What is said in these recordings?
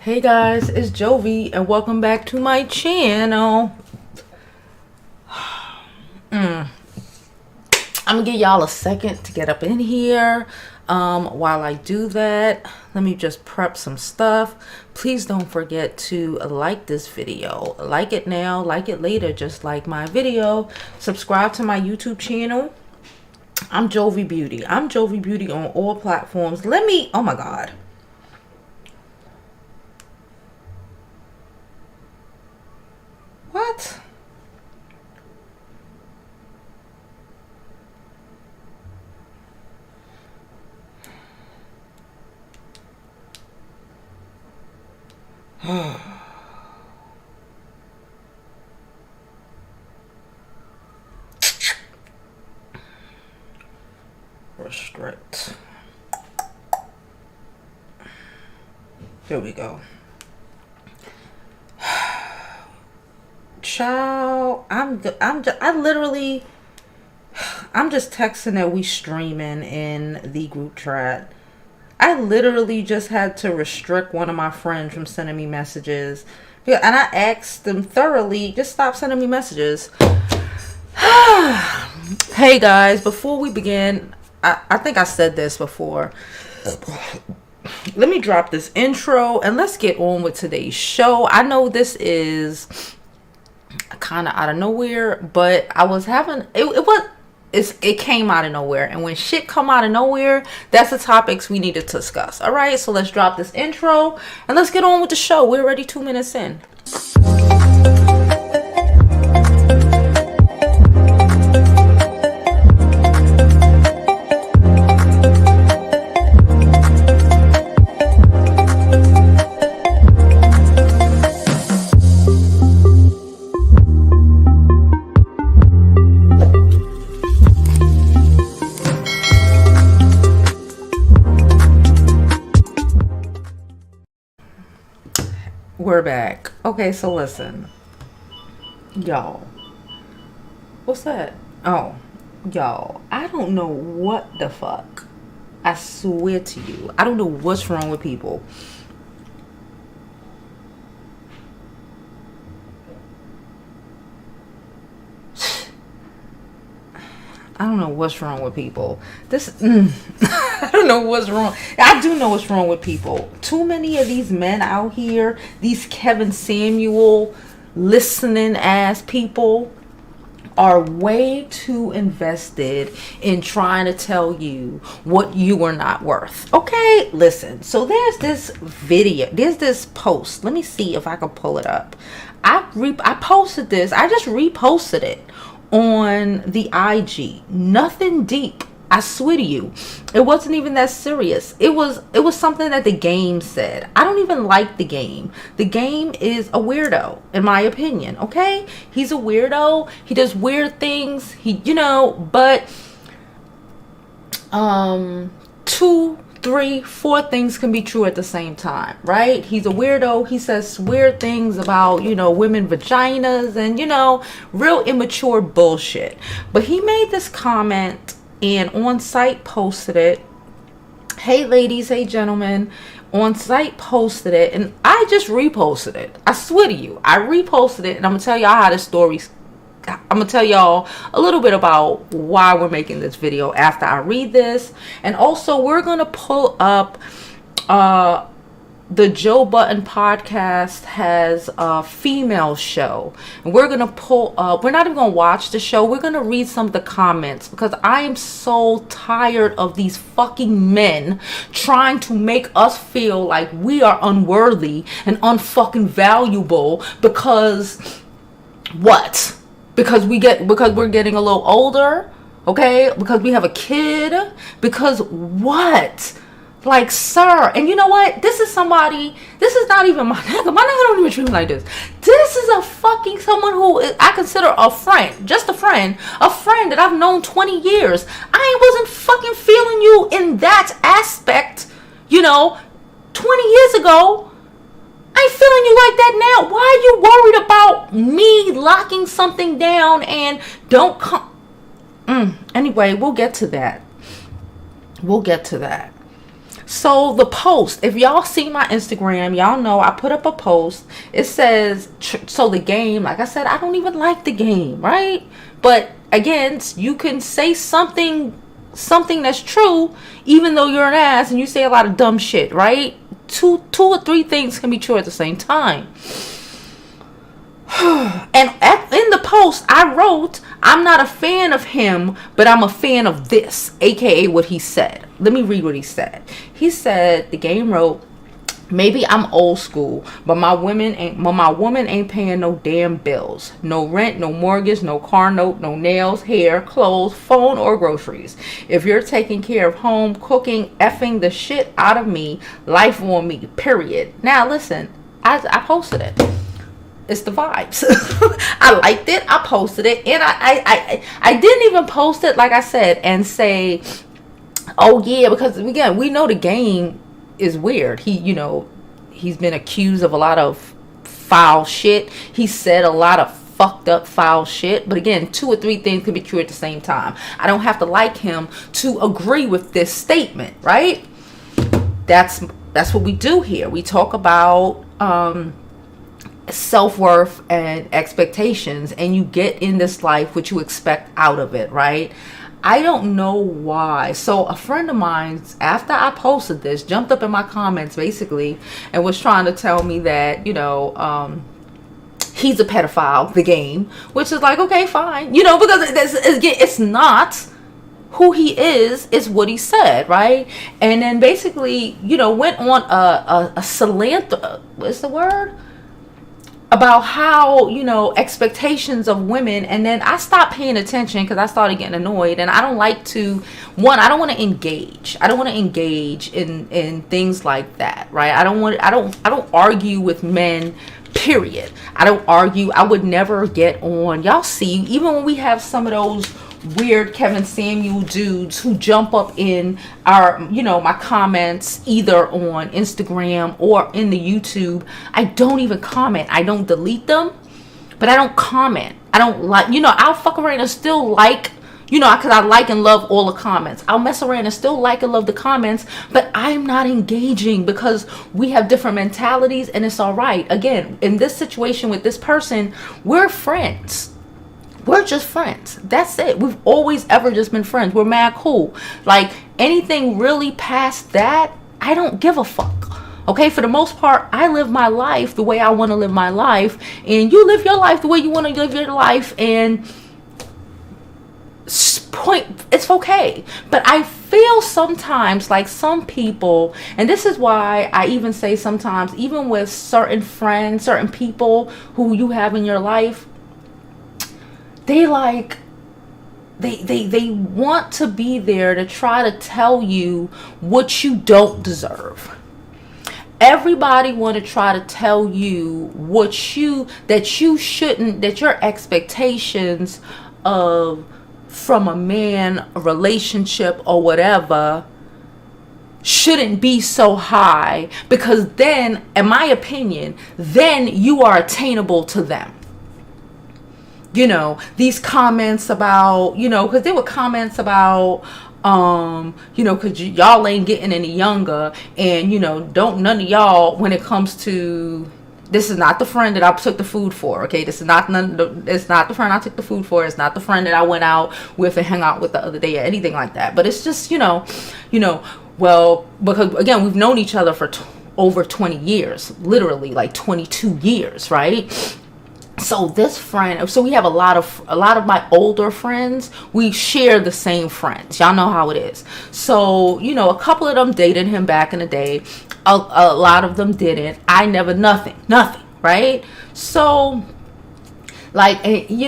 Hey guys, it's Jovi and welcome back to my channel. I'm gonna give y'all a second to get up in here. While I do that, let me just prep some stuff. Please don't forget to like this video. Like it now, like it later, just like my video. Subscribe to my YouTube channel. I'm Jovi Beauty. I'm Jovi Beauty on all platforms. Oh my God. What? Restrict. There we go. Child, I'm just texting that we streaming in the group chat. I literally just had to restrict one of my friends from sending me messages. Yeah, and I asked them thoroughly, just stop sending me messages. Hey guys, before we begin, I think I said this before. Let me drop this intro and let's get on with today's show. I know this is kind of out of nowhere, but I was having it came out of nowhere, and when shit come out of nowhere, that's the topics we need to discuss. All right, so let's drop this intro and let's get on with the show. We're already 2 minutes in. We're back. Okay, so listen, y'all. What's that? Oh, y'all, I don't know what the fuck. I swear to you, I don't know what's wrong with people. I don't know what's wrong with people. I don't know what's wrong. I do know what's wrong with people. Too many of these men out here, these Kevin Samuel listening ass people, are way too invested in trying to tell you what you are not worth. Okay, listen. So there's this video, there's this post. Let me see if I can pull it up. I posted this. I just reposted it on the IG. Nothing deep. I swear to you, it wasn't even that serious. It was something that the game said. I don't even like the game. The game is a weirdo, in my opinion. Okay, he's a weirdo. He does weird things. But 2, 3, 4 things can be true at the same time, right? He's a weirdo. He says weird things about, women vaginas and, real immature bullshit. But he made this comment and on site posted it. Hey ladies, hey gentlemen, on site posted it, and I just reposted it. I swear to you, I reposted it, and I'm gonna tell y'all how the story's. I'm gonna tell y'all a little bit about why we're making this video after I read this, and also we're gonna pull up the Joe Button podcast has a female show, and we're gonna pull up. We're not even gonna watch the show. We're gonna read some of the comments because I am so tired of these fucking men trying to make us feel like we are unworthy and unfucking valuable because what? Because we're getting a little older, okay? Because we have a kid, because what? Like, sir, and you know what? This is not even my nigga. My nigga don't even treat me like this. This is a fucking someone who I consider a friend, just a friend that I've known 20 years. I wasn't fucking feeling you in that aspect, 20 years ago. I ain't feeling you like that now. Why are you worried about me locking something down and don't come? Anyway, we'll get to that. So the post, if y'all see my Instagram, y'all know I put up a post. It says, so the game, like I said, I don't even like the game, right? But again, you can say something that's true, even though you're an ass and you say a lot of dumb shit, right? Two or three things can be true at the same time. And in the post, I wrote, I'm not a fan of him, but I'm a fan of this, aka what he said. Let me read what he said. He said, the game wrote, maybe I'm old school, but my woman ain't paying no damn bills. No rent, no mortgage, no car note, no nails, hair, clothes, phone, or groceries. If you're taking care of home, cooking, effing the shit out of me, life on me, period. Now listen, I posted it. It's the vibes. I liked it. I posted it. And I didn't even post it, like I said, and say, oh yeah, because again, we know the game is weird. He's been accused of a lot of foul shit. He said a lot of fucked up foul shit. But again, two or three things can be true at the same time. I don't have to like him to agree with this statement, right? That's what we do here. We talk about self-worth and expectations, and you get in this life what you expect out of it, right? I don't know why. So a friend of mine, after I posted this, jumped up in my comments basically and was trying to tell me that, he's a pedophile, the game, which is like, okay, fine, because it's not who he is, it's what he said, right? And then basically, went on a salanter, what's the word? About how, expectations of women. And then I stopped paying attention because I started getting annoyed. And I don't like to, I don't want to engage. I don't want to engage in things like that, right? I don't argue with men, period. I don't argue. I would never get on. Y'all see, even when we have some of those weird Kevin Samuel dudes who jump up in our, my comments, either on Instagram or in the YouTube, I don't even comment. I don't delete them, but I don't comment. I don't like, I'll fuck around and still like, because I like and love all the comments. I'll mess around and still like and love the comments, but I'm not engaging because we have different mentalities, and it's all right. Again, in this situation with this person, we're friends. We're just friends. That's it. We've always ever just been friends. We're mad cool. Like, anything really past that, I don't give a fuck. Okay, for the most part, I live my life the way I want to live my life, and you live your life the way you want to live your life, and it's okay. But I feel sometimes like some people, and this is why I even say sometimes, even with certain friends, certain people who you have in your life, they want to be there to try to tell you what you don't deserve. Everybody want to try to tell you that you shouldn't, that your expectations from a man, a relationship or whatever shouldn't be so high, because then, in my opinion, then you are attainable to them. These comments about, because there were comments about, because y'all ain't getting any younger, and, don't none of y'all, when it comes to, this is not the friend that I took the food for, okay? This is it's not the friend I took the food for. It's not the friend that I went out with and hung out with the other day or anything like that. But it's just, well, because, again, we've known each other for over 20 years, literally like 22 years, right? So this friend, so we have a lot of my older friends, we share the same friends. Y'all know how it is. So, a couple of them dated him back in the day. A lot of them didn't. I never, nothing, right? So, like, he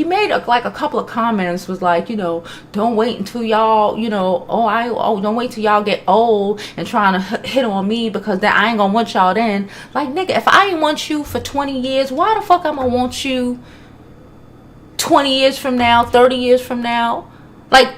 made a couple of comments, was like, don't wait until y'all, don't wait till y'all get old and trying to hit on me, because then I ain't gonna want y'all then. Like, nigga, if I ain't want you for 20 years, why the fuck I'm gonna want you 20 years from now, 30 years from now? Like,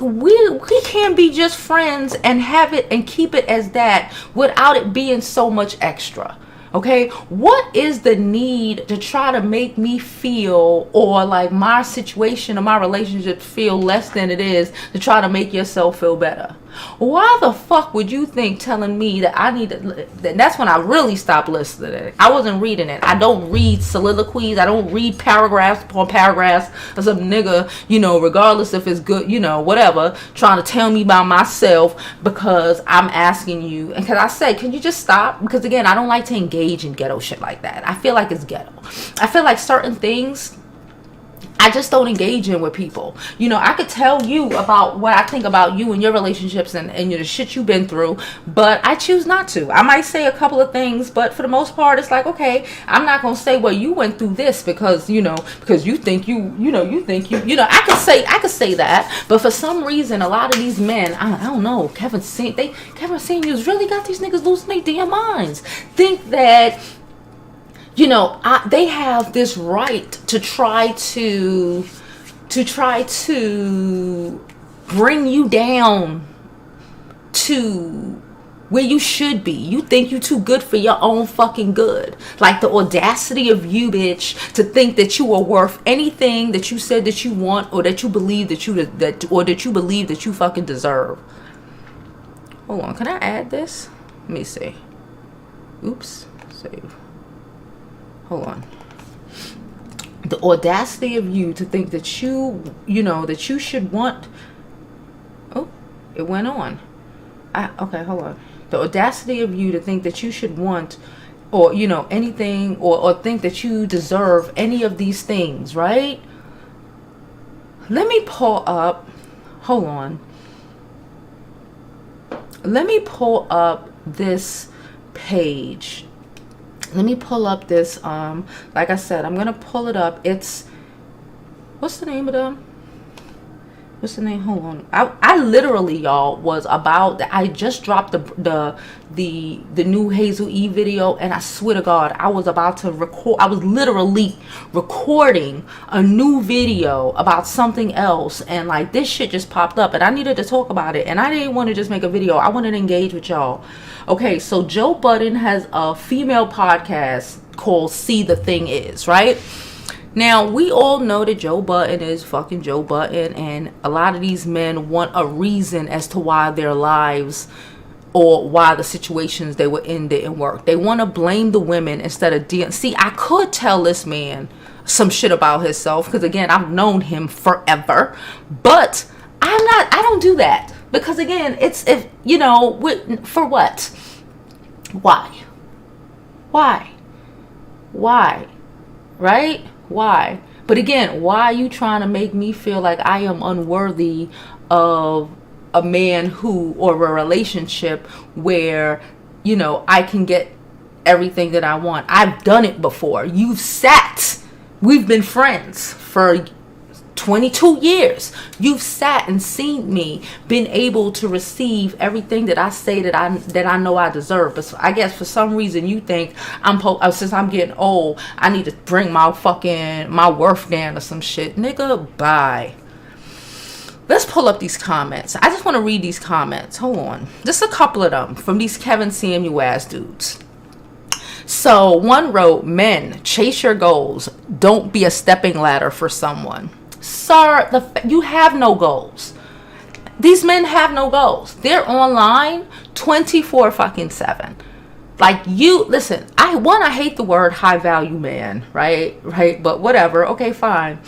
we can be just friends and have it and keep it as that without it being so much extra. Okay, what is the need to try to make me feel, or like my situation or my relationship feel less than it is, to try to make yourself feel better? Why the fuck would you think telling me that I need to... That's when I really stopped listening. I wasn't reading it. I don't read soliloquies. I don't read paragraphs upon paragraphs of some nigga, you know, regardless if it's good, you know, whatever, trying to tell me about myself because I'm asking you. And because I say, can you just stop? Because again, I don't like to engage in ghetto shit like that. I feel like it's ghetto. I feel like certain things I just don't engage in with people. You know, I could tell you about what I think about you and your relationships and the shit you've been through, but I choose not to. I might say a couple of things, but for the most part, it's like, okay, I'm not going to say, well, you went through this because, you know, because you think you I could say that, but for some reason, a lot of these men, I don't know, Kevin Samuels really got these niggas losing their damn minds. Think that, you know, they have this right to try to bring you down to where you should be. You think you too good for your own fucking good. Like the audacity of you, bitch, to think that you are worth anything that you said that you want or that you believe that you believe that you fucking deserve. Hold on, can I add this? Let me see. Oops, save. Hold on. The audacity of you to think that you know, that you should want... Oh, it went on. Okay, hold on. The audacity of you to think that you should want, or, you know, anything, or think that you deserve any of these things, right? Let me pull up... Hold on. Let me pull up this page. Let me pull up this, like I said, I'm going to pull it up. It's, what's the name of them? What's the name? Hold on. I literally, y'all, was about, I just dropped the new Hazel E video, and I swear to God, I was about to record, I was literally recording a new video about something else, and like this shit just popped up, and I needed to talk about it, and I didn't want to just make a video. I wanted to engage with y'all. Okay, so Joe Budden has a female podcast called See the Thing Is, right? Now, we all know that Joe Budden is fucking Joe Budden, and a lot of these men want a reason as to why their lives or why the situations they were in didn't work. They want to blame the women instead of dealing. See, I could tell this man some shit about himself because, again, I've known him forever, but I don't do that. Because again, it's, if you know, for what? Why? Right? Why? But again, why are you trying to make me feel like I am unworthy of a man who, or a relationship where, you know, I can get everything that I want? I've done it before. We've been friends for 22 years. You've sat and seen me been able to receive everything that I say that I know I deserve. But I guess for some reason you think since I'm getting old, I need to bring my worth down or some shit. Nigga, bye. Let's pull up these comments. I just want to read these comments. Hold on. Just a couple of them from these Kevin Samuel ass dudes. So one wrote, men, chase your goals. Don't be a stepping ladder for someone. Sir, you have no goals. These men have no goals. They're online 24/7. Like, you, listen, I hate the word high value man, right? But whatever. Okay, fine.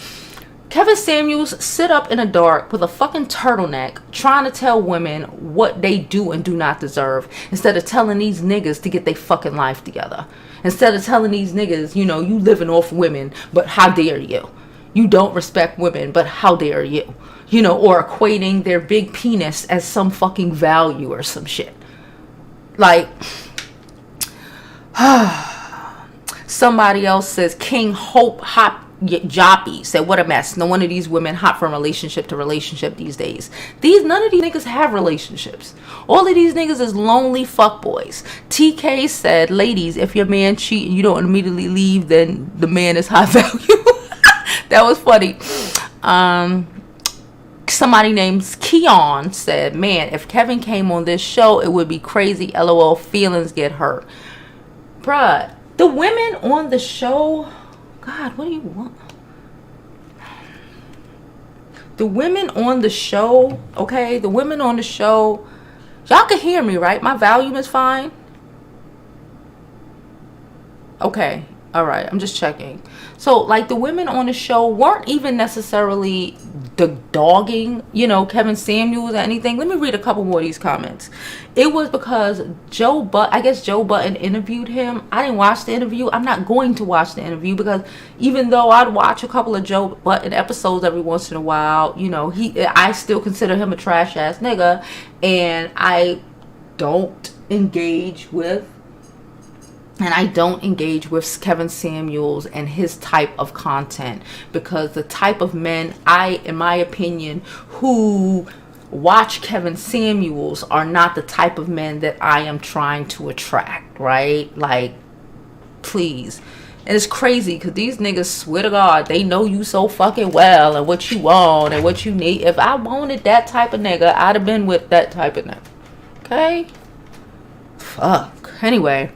Kevin Samuels sit up in the dark with a fucking turtleneck trying to tell women what they do and do not deserve, instead of telling these niggas to get their fucking life together. Instead of telling these niggas, you know, you living off women, but how dare you? You don't respect women, but how dare you? You know, or equating their big penis as some fucking value or some shit. Like, somebody else says, King Hope Hop Joppy said, what a mess. No one of these women hop from relationship to relationship these days. None of these niggas have relationships. All of these niggas is lonely fuckboys. TK said, ladies, if your man cheat and you don't immediately leave, then the man is high value. That was funny. Somebody named Keon said, man, if Kevin came on this show, it would be crazy. LOL, feelings get hurt. Bruh, the women on the show, God, what do you want? The women on the show, okay? The women on the show, Y'all can hear me, right? My volume is fine. Okay. All right. I'm just checking. So, like, the women on the show weren't even necessarily dogging, Kevin Samuels or anything. Let me read a couple more of these comments. It was because I guess Joe Budden interviewed him. I didn't watch the interview. I'm not going to watch the interview because even though I'd watch a couple of Joe Budden episodes every once in a while, I still consider him a trash ass nigga, and I don't engage with Kevin Samuels and his type of content, because the type of men, in my opinion, who watch Kevin Samuels are not the type of men that I am trying to attract, right? Like, please. And it's crazy because these niggas, swear to God, they know you so fucking well and what you want and what you need. If I wanted that type of nigga, I'd have been with that type of nigga. Okay? Fuck. Anyway.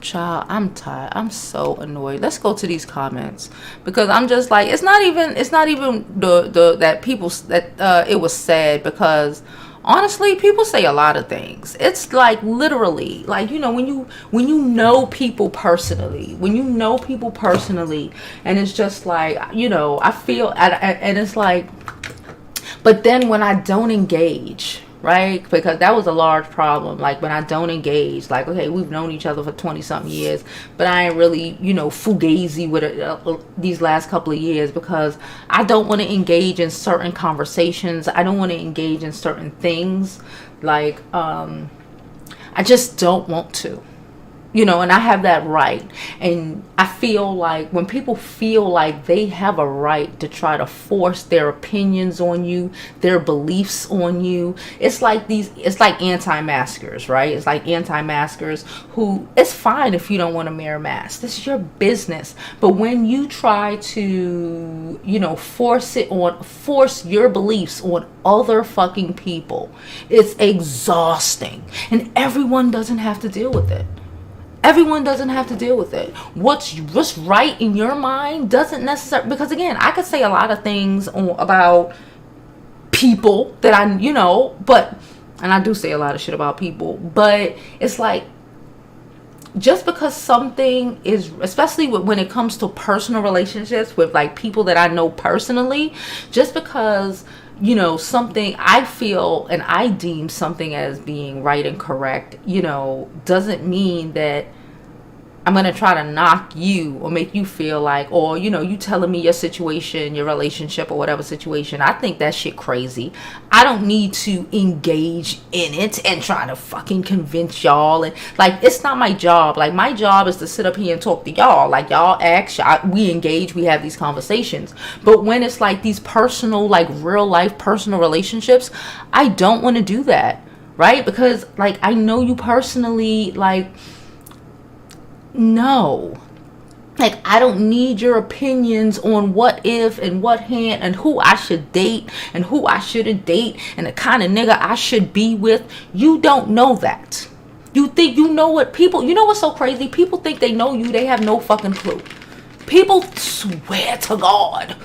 Child, I'm tired. I'm so annoyed. Let's go to these comments, because I'm just like, it's not even the that people that it was sad, because honestly, people say a lot of things. It's like, literally, like, when you know people personally, and it's just like, I feel, and it's like, but then when I don't engage, right? Because that was a large problem. Like, when I don't engage, like, okay, we've known each other for 20 something years, but I ain't really, fugazi with it these last couple of years, because I don't want to engage in certain conversations. I don't want to engage in certain things. Like, I just don't want to. And I have that right. And I feel like when people feel like they have a right to try to force their opinions on you, their beliefs on you, it's like anti-maskers, right? It's like anti-maskers who, it's fine if you don't want to wear a mask. This is your business. But when you try to, force your beliefs on other fucking people, it's exhausting. And everyone doesn't have to deal with it. Everyone doesn't have to deal with it. What's right in your mind doesn't necessarily, because again, I could say a lot of things about people that and I do say a lot of shit about people, but it's like, just because something is, especially when it comes to personal relationships with like people that I know personally, just because something I feel and I deem something as being right and correct, doesn't mean that I'm going to try to knock you or make you feel like, or, you telling me your situation, your relationship or whatever situation. I think that shit crazy. I don't need to engage in it and try to fucking convince y'all. And like, it's not my job. Like, my job is to sit up here and talk to y'all. Like, y'all ask, we engage, we have these conversations. But when it's like these personal, like real life personal relationships, I don't want to do that. Right? Because like, I know you personally, like, no, like, I don't need your opinions on what if and what hand and who I should date and who I shouldn't date and the kind of nigga I should be with. You don't know that. You think you know what people, what's so crazy? People think they know you. They have no fucking clue. People swear to God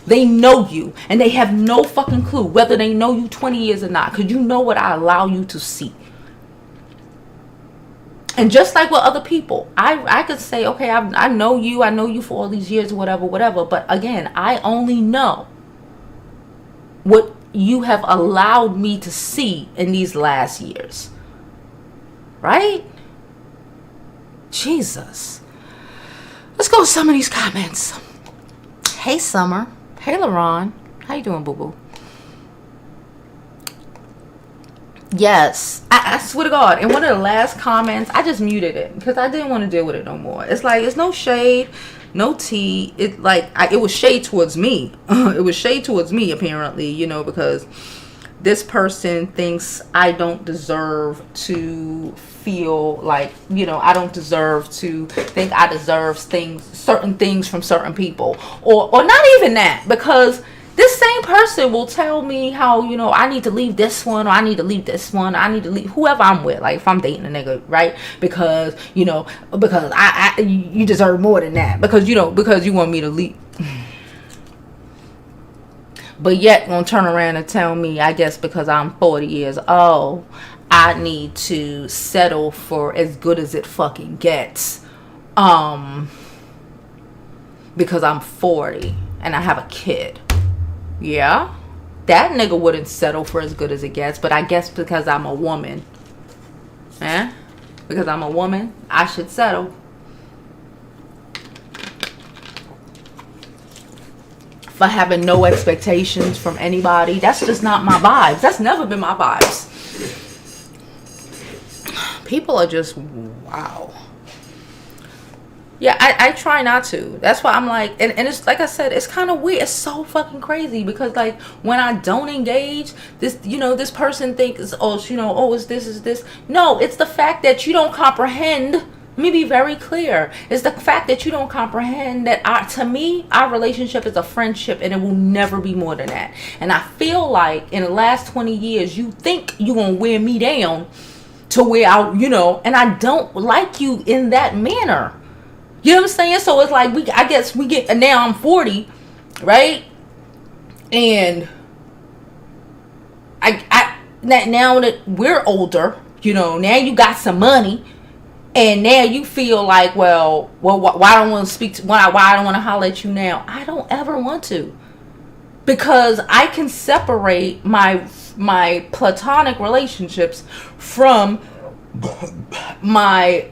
they know you and they have no fucking clue whether they know you 20 years or not, because you know what I allow you to see. And just like with other people, I could say, okay, I know you for all these years, whatever. But again, I only know what you have allowed me to see in these last years. Right? Jesus. Let's go with some of these comments. Hey, Summer. Hey, LaRon. How you doing, boo-boo? Yes, I swear to God, in one of the last comments, I just muted it because I didn't want to deal with it no more. It's like, it's no shade, no tea. It like, it was shade towards me. It was shade towards me, apparently, because this person thinks I don't deserve to feel like, I don't deserve to think I deserve certain things from certain people, or not even that, because this same person will tell me how, I need to leave this one, or I need to leave this one, I need to leave whoever I'm with, like if I'm dating a nigga, right? Because, because you deserve more than that, because you want me to leave. but yet gonna turn around and tell me, I guess because I'm 40 years old, I need to settle for as good as it fucking gets, because I'm 40 and I have a kid. Yeah, that nigga wouldn't settle for as good as it gets, but I guess because I'm a woman, because I'm a woman, I should settle. For having no expectations from anybody. That's just not my vibes. That's never been my vibes. People are just, wow. Yeah, I try not to. That's why I'm like, and it's like I said, it's kind of weird. It's so fucking crazy because like when I don't engage, this, this person thinks, is this. No, it's the fact that you don't comprehend. Let me be very clear. It's the fact that you don't comprehend that to me, our relationship is a friendship and it will never be more than that. And I feel like in the last 20 years, you think you're going to wear me down to where and I don't like you in that manner. You know what I'm saying? So it's like, I guess we get, and now I'm 40, right? And now that we're older, now you got some money. And now you feel like, well, why I don't want to speak to, why I don't want to holler at you now? I don't ever want to, because I can separate my platonic relationships from my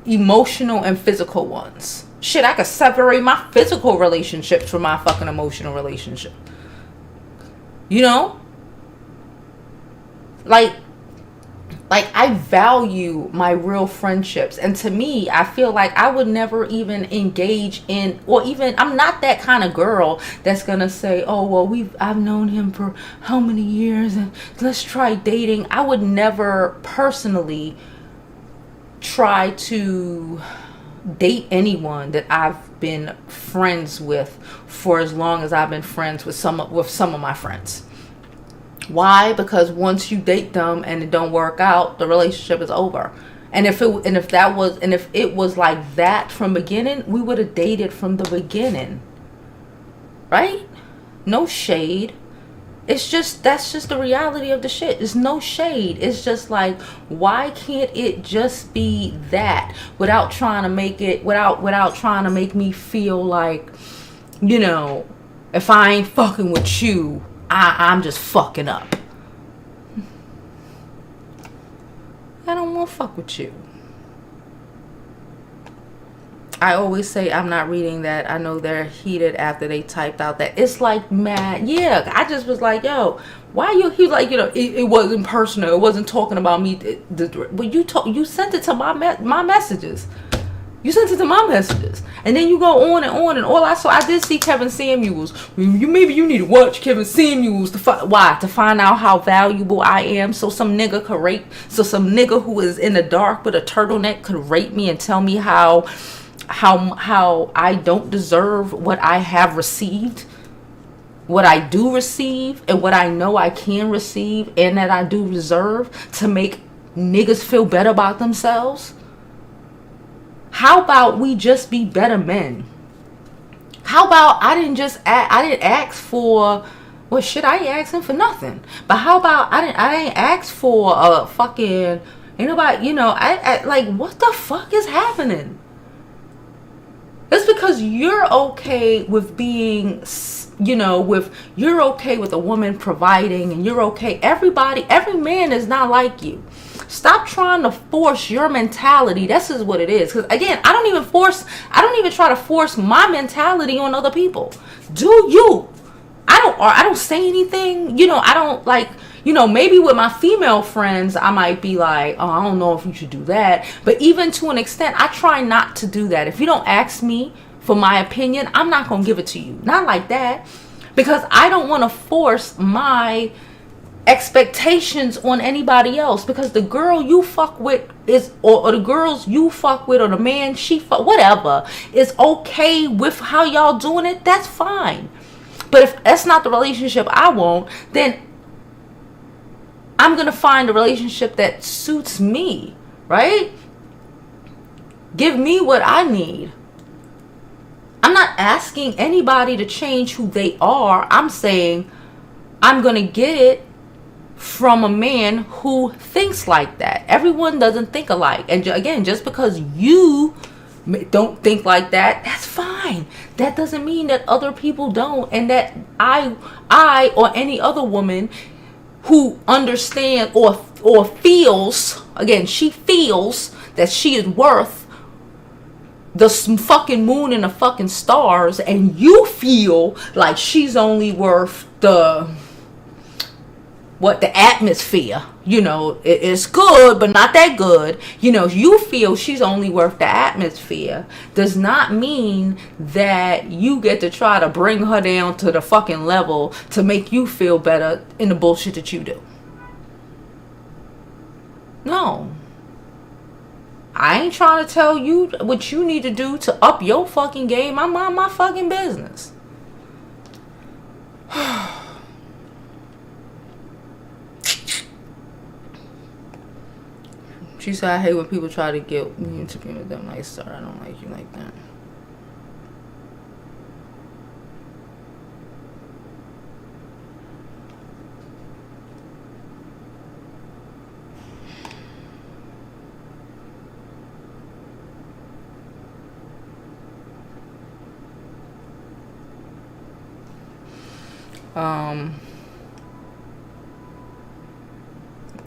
emotional and physical ones. Shit, I could separate my physical relationships from my fucking emotional relationship. Like I value my real friendships, and to me, I feel like I would never even engage in, or even, I'm not that kind of girl that's gonna say, oh well, I've known him for how many years and let's try dating. I would never personally try to date anyone that I've been friends with for as long as I've been friends with some of my friends. Why? Because once you date them and it don't work out, the relationship is over. And if it was like that from beginning, we would have dated from the beginning. Right? No shade. That's just the reality of the shit. There's no shade. It's just like, why can't it just be that without trying to make it, without trying to make me feel like, if I ain't fucking with you, I'm just fucking up. I don't want to fuck with you. I always say I'm not reading that. I know they're heated after they typed out that. It's like mad. Yeah, I just was like, yo, why you? He like, it wasn't personal. It wasn't talking about me. But you sent it to my messages. You sent it to my messages, and then you go on, and all I did see Kevin Samuels. Maybe you need to watch Kevin Samuels to find out how valuable I am. So some nigga who is in the dark with a turtleneck could rape me and tell me how I don't deserve what I have received, what I do receive, and what I know I can receive, and that I do deserve, to make niggas feel better about themselves. How about we just be better men? How about I didn't ask for, well shit, I ain't asking for nothing. But how about I didn't ask for a fucking, ain't nobody, I like, what the fuck is happening? It's because you're okay with being, you're okay with a woman providing, and you're okay. Every man is not like you. Stop trying to force your mentality. This is what it is. Because again, I don't even try to force my mentality on other people. Do you? I don't say anything. I don't like, maybe with my female friends, I might be like, oh, I don't know if you should do that. But even to an extent, I try not to do that. If you don't ask me for my opinion, I'm not going to give it to you. Not like that. Because I don't want to force my expectations on anybody else, because the girl you fuck with is, or the girls you fuck with, or the man she fuck, whatever, is okay with how y'all doing it. That's fine. But if that's not the relationship I want, then I'm gonna find a relationship that suits me, right? Give me what I need. I'm not asking anybody to change who they are. I'm saying I'm going to get it from a man who thinks like that. Everyone doesn't think alike. And again, just because you don't think like that, that's fine. That doesn't mean that other people don't, and that I or any other woman who understands or feels, again, she feels that she is worth the fucking moon and the fucking stars, and you feel like she's only worth the atmosphere. You know, it's good, but not that good. You know, you feel she's only worth the atmosphere, does not mean that you get to try to bring her down to the fucking level to make you feel better in the bullshit that you do. No. I ain't trying to tell you what you need to do to up your fucking game. I'm on my fucking business. She said, I hate when people try to get me to be with them like, sir, I don't like you like that.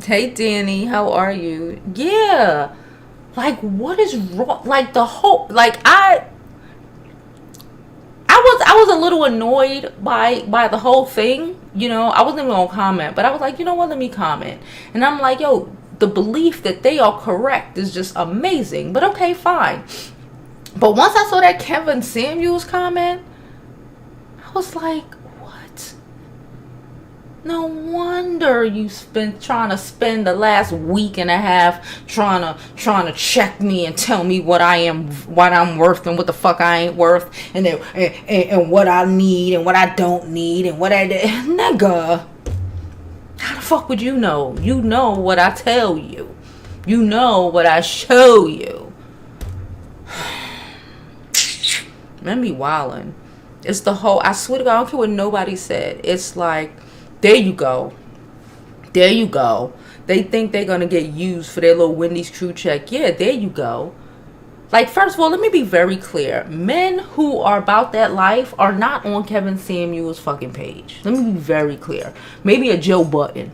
Hey Danny, how are you? Yeah, like what is wrong? Like the whole, like I was a little annoyed by the whole thing. You know, I wasn't even gonna comment, but I was like, you know what? Let me comment. And I'm like, yo, the belief that they are correct is just amazing. But okay, fine. But once I saw that Kevin Samuels comment, I was like, no wonder you've been trying to spend the last week and a half trying to check me and tell me what I'm worth and what the fuck I ain't worth, and what I need and what I don't need and what nigga. How the fuck would you know? You know what I tell you. You know what I show you. Men be wildin'. It's the whole, I swear to God, I don't care what nobody said. It's like, there you go. There you go. They think they're going to get used for their little Wendy's crew check. Yeah, there you go. Like, first of all, let me be very clear. Men who are about that life are not on Kevin Samuels' fucking page. Let me be very clear. Maybe a Joe Button.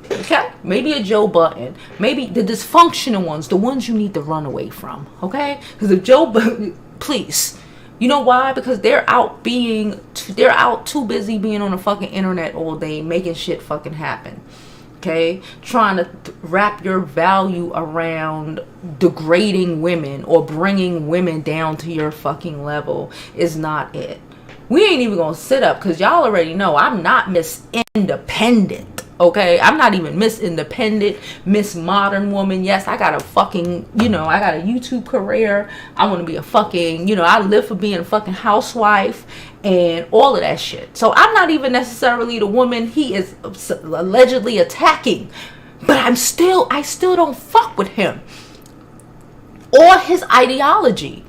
Okay? Maybe a Joe Button. Maybe the dysfunctional ones. The ones you need to run away from. Okay? Because if Joe Button, please. You know why? Because they're out too busy being on the fucking internet all day, making shit fucking happen. Okay? Trying to wrap your value around degrading women or bringing women down to your fucking level is not it. We ain't even gonna sit up because y'all already know I'm not Miss Independent. Okay, I'm not even Miss Independent, Miss Modern Woman. Yes, I got a fucking, I got a YouTube career. I want to be a fucking, I live for being a fucking housewife and all of that shit. So I'm not even necessarily the woman he is allegedly attacking. But I still don't fuck with him or his ideology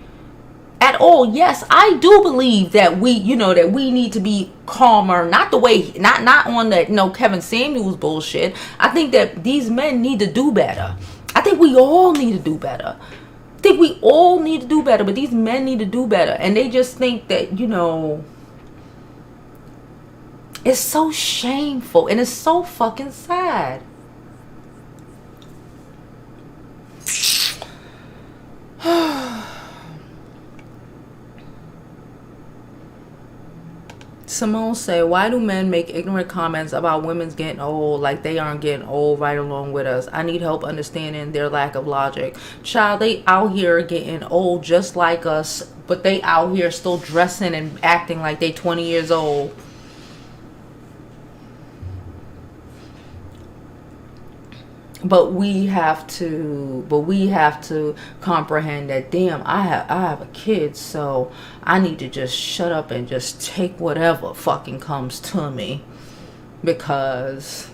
at all. Yes, I do believe that we need to be calmer, not the way, not on that, Kevin Samuels bullshit. I think that these men need to do better. I think we all need to do better. But these men need to do better. And they just think that, it's so shameful and it's so fucking sad. Simone say, why do men make ignorant comments about women's getting old like they aren't getting old right along with us? I need help understanding their lack of logic. Child, they out here getting old just like us, but they out here still dressing and acting like they 20 years old. But we have to comprehend that, damn, I have a kid, so I need to just shut up and just take whatever fucking comes to me, because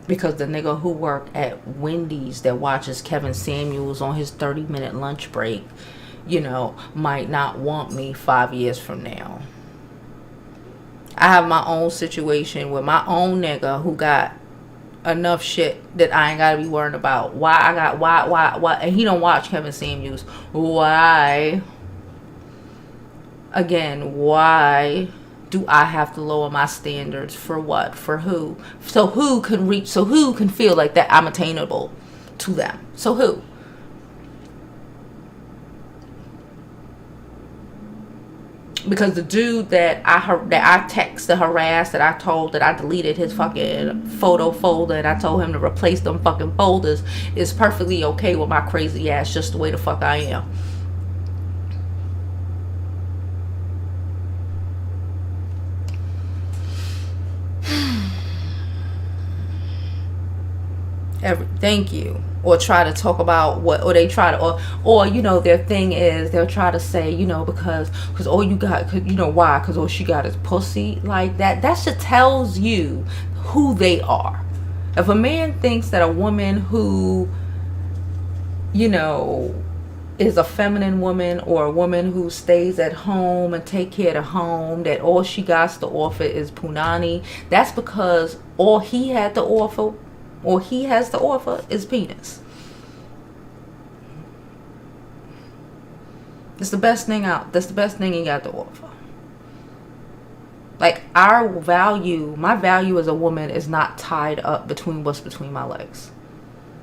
the nigga who worked at Wendy's that watches Kevin Samuels on his 30-minute lunch break might not want me 5 years from now. I have my own situation with my own nigga who got enough shit that I ain't gotta be worrying about. Why, and he don't watch Kevin Samuels. Why? Again, why do I have to lower my standards? For what? For who? So who can feel like that I'm attainable to them? So who? Because the dude that I texted, harassed, that I told that I deleted his fucking photo folder, and I told him to replace them fucking folders, is perfectly okay with my crazy ass, just the way the fuck I am. Thank you. Or try to talk about what, or they try to, or their thing is they'll try to say, because all you got, why? Because all she got is pussy. Like that just tells you who they are. If a man thinks that a woman who, is a feminine woman, or a woman who stays at home and take care of the home, that all she got to offer is punani, that's because all he had to offer, or he has to offer, is penis. It's the best thing out. That's the best thing he got to offer. Like, my value as a woman is not tied up between what's between my legs.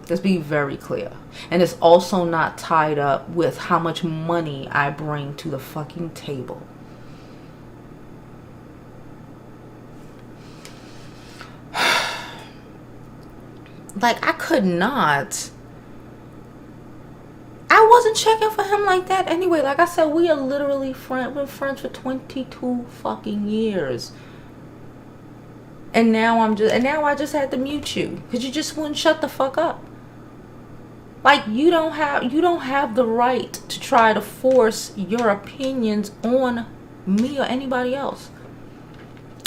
Let's be very clear. And it's also not tied up with how much money I bring to the fucking table. Like, I wasn't checking for him like that anyway. Like I said, we are literally been friends for 22 fucking years. And now I just had to mute you because you just wouldn't shut the fuck up. Like, you don't have the right to try to force your opinions on me or anybody else.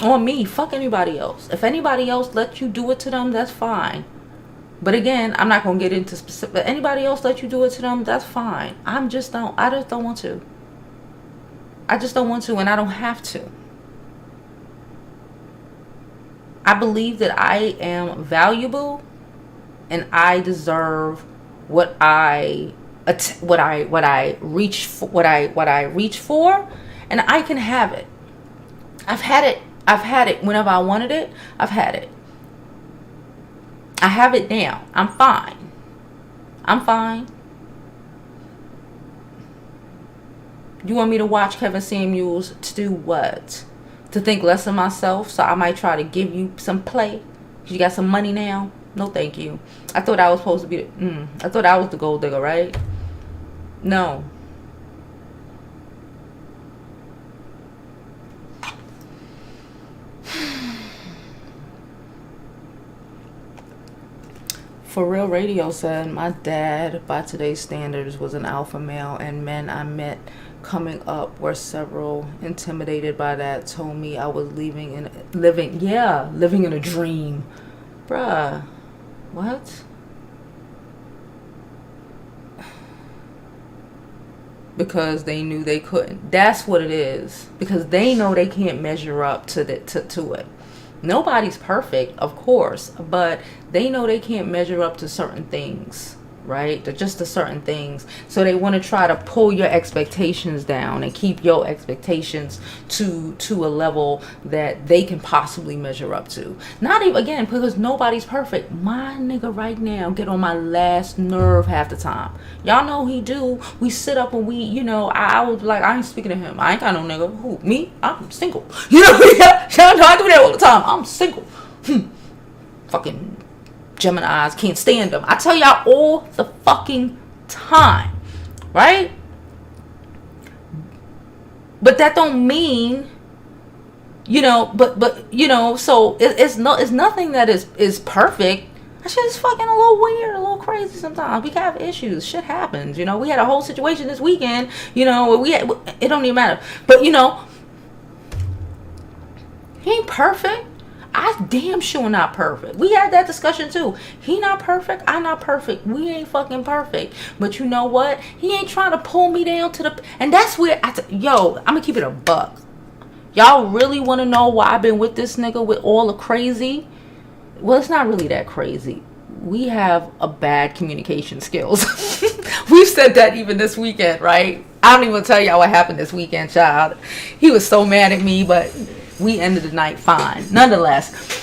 On me, fuck anybody else. If anybody else lets you do it to them, that's fine. But again, I'm not going to get into specific. Anybody else let you do it to them, that's fine. I just don't want to. I just don't want to, and I don't have to. I believe that I am valuable, and I deserve what I reach for, and I can have it. I've had it whenever I wanted it. I've had it. I have it now. I'm fine. You want me to watch Kevin Samuels to do what? To think less of myself, so I might try to give you some play? You got some money now? No, thank you. I thought I was supposed to be I thought I was the gold digger, right? No. For Real Radio said, my dad, by today's standards, was an alpha male, and men I met coming up were several. Intimidated by that, told me I was living in a dream. Bruh, what? Because they knew they couldn't. That's what it is. Because they know they can't measure up to it. Nobody's perfect, of course, but they know they can't measure up to certain things, right? They're just to certain things. So they want to try to pull your expectations down and keep your expectations to a level that they can possibly measure up to. Not even, again, because nobody's perfect. My nigga right now get on my last nerve half the time. Y'all know he do. We sit up and we, I was like, I ain't speaking to him. I ain't got no nigga. Who? Me? I'm single. Y'all know I do that all the time. I'm single. Fucking Geminis, can't stand them. I tell y'all all the fucking time, right? But that don't mean, so it's nothing that is perfect. That shit is fucking a little weird, a little crazy sometimes. We have issues. Shit happens. We had a whole situation this weekend, it don't even matter. But he ain't perfect. I damn sure not perfect. We had that discussion too. He not perfect. I'm not perfect. We ain't fucking perfect. But you know what? He ain't trying to pull me down to the... And that's where yo, I'm gonna keep it a buck. Y'all really want to know why I've been with this nigga with all the crazy? Well, it's not really that crazy. We have a bad communication skills. We've said that even this weekend, right? I don't even tell y'all what happened this weekend, child. He was so mad at me, but we ended the night fine. Nonetheless,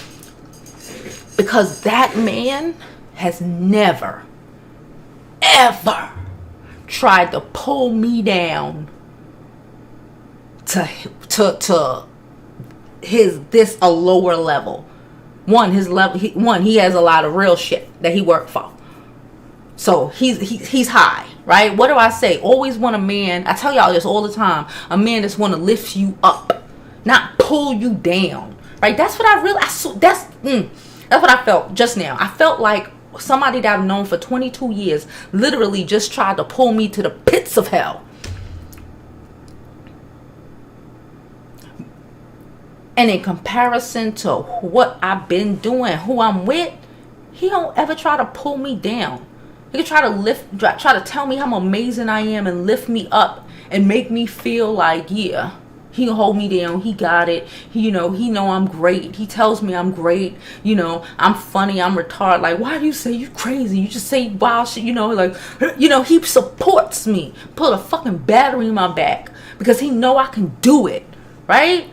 because that man has never, ever tried to pull me down to a lower level. He has a lot of real shit that he worked for. So he's high, right? What do I say? Always want a man. I tell y'all this all the time. A man that's want to lift you up, not pull you down, right? That's what I really. That's what I felt just now. I felt like somebody that I've known for 22 years literally just tried to pull me to the pits of hell. And in comparison to what I've been doing, who I'm with, he don't ever try to pull me down. He can try to tell me how amazing I am and lift me up and make me feel like, yeah, he can hold me down. He got it. He know I'm great. He tells me I'm great. I'm funny. I'm retarded. Like, why do you say you crazy? You just say wild shit. He supports me. Put a fucking battery in my back because he know I can do it, right?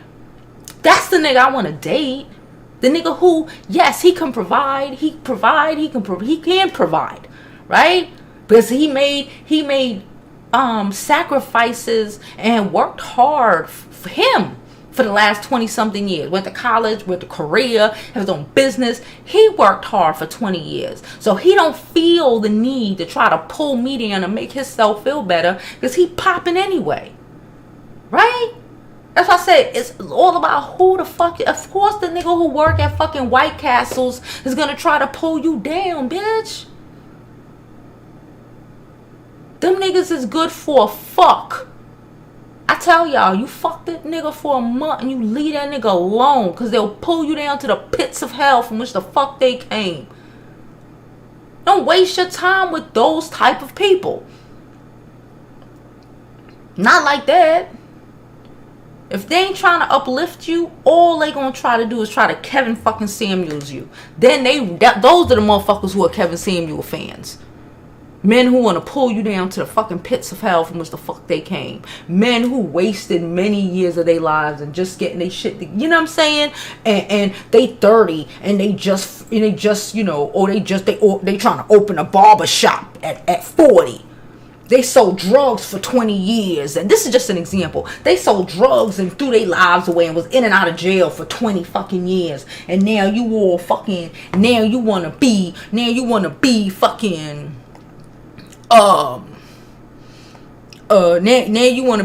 That's the nigga I want to date. The nigga who, yes, he can provide. He can provide, right? Because he made sacrifices and worked hard for him for the last 20 something years. Went to college, went to Korea, has his own business. He worked hard for 20 years. So he don't feel the need to try to pull me down and make himself feel better because he popping anyway, right? That's why I said it's all about who the fuck. Of course, the nigga who work at fucking White Castles is gonna try to pull you down, bitch. Them niggas is good for a fuck. I tell y'all, you fuck that nigga for a month and you leave that nigga alone because they'll pull you down to the pits of hell from which the fuck they came. Don't waste your time with those type of people. Not like that. If they ain't trying to uplift you, all they gonna try to do is try to Kevin fucking Samuels you. Then those are the motherfuckers who are Kevin Samuel fans. Men who want to pull you down to the fucking pits of hell from which the fuck they came. Men who wasted many years of their lives and just getting their shit, you know what I'm saying? And they 30 and they trying to open a barber shop at 40. They sold drugs for 20 years. And this is just an example. They sold drugs and threw their lives away and was in and out of jail for 20 fucking years. And now you want to be fucking, now you want to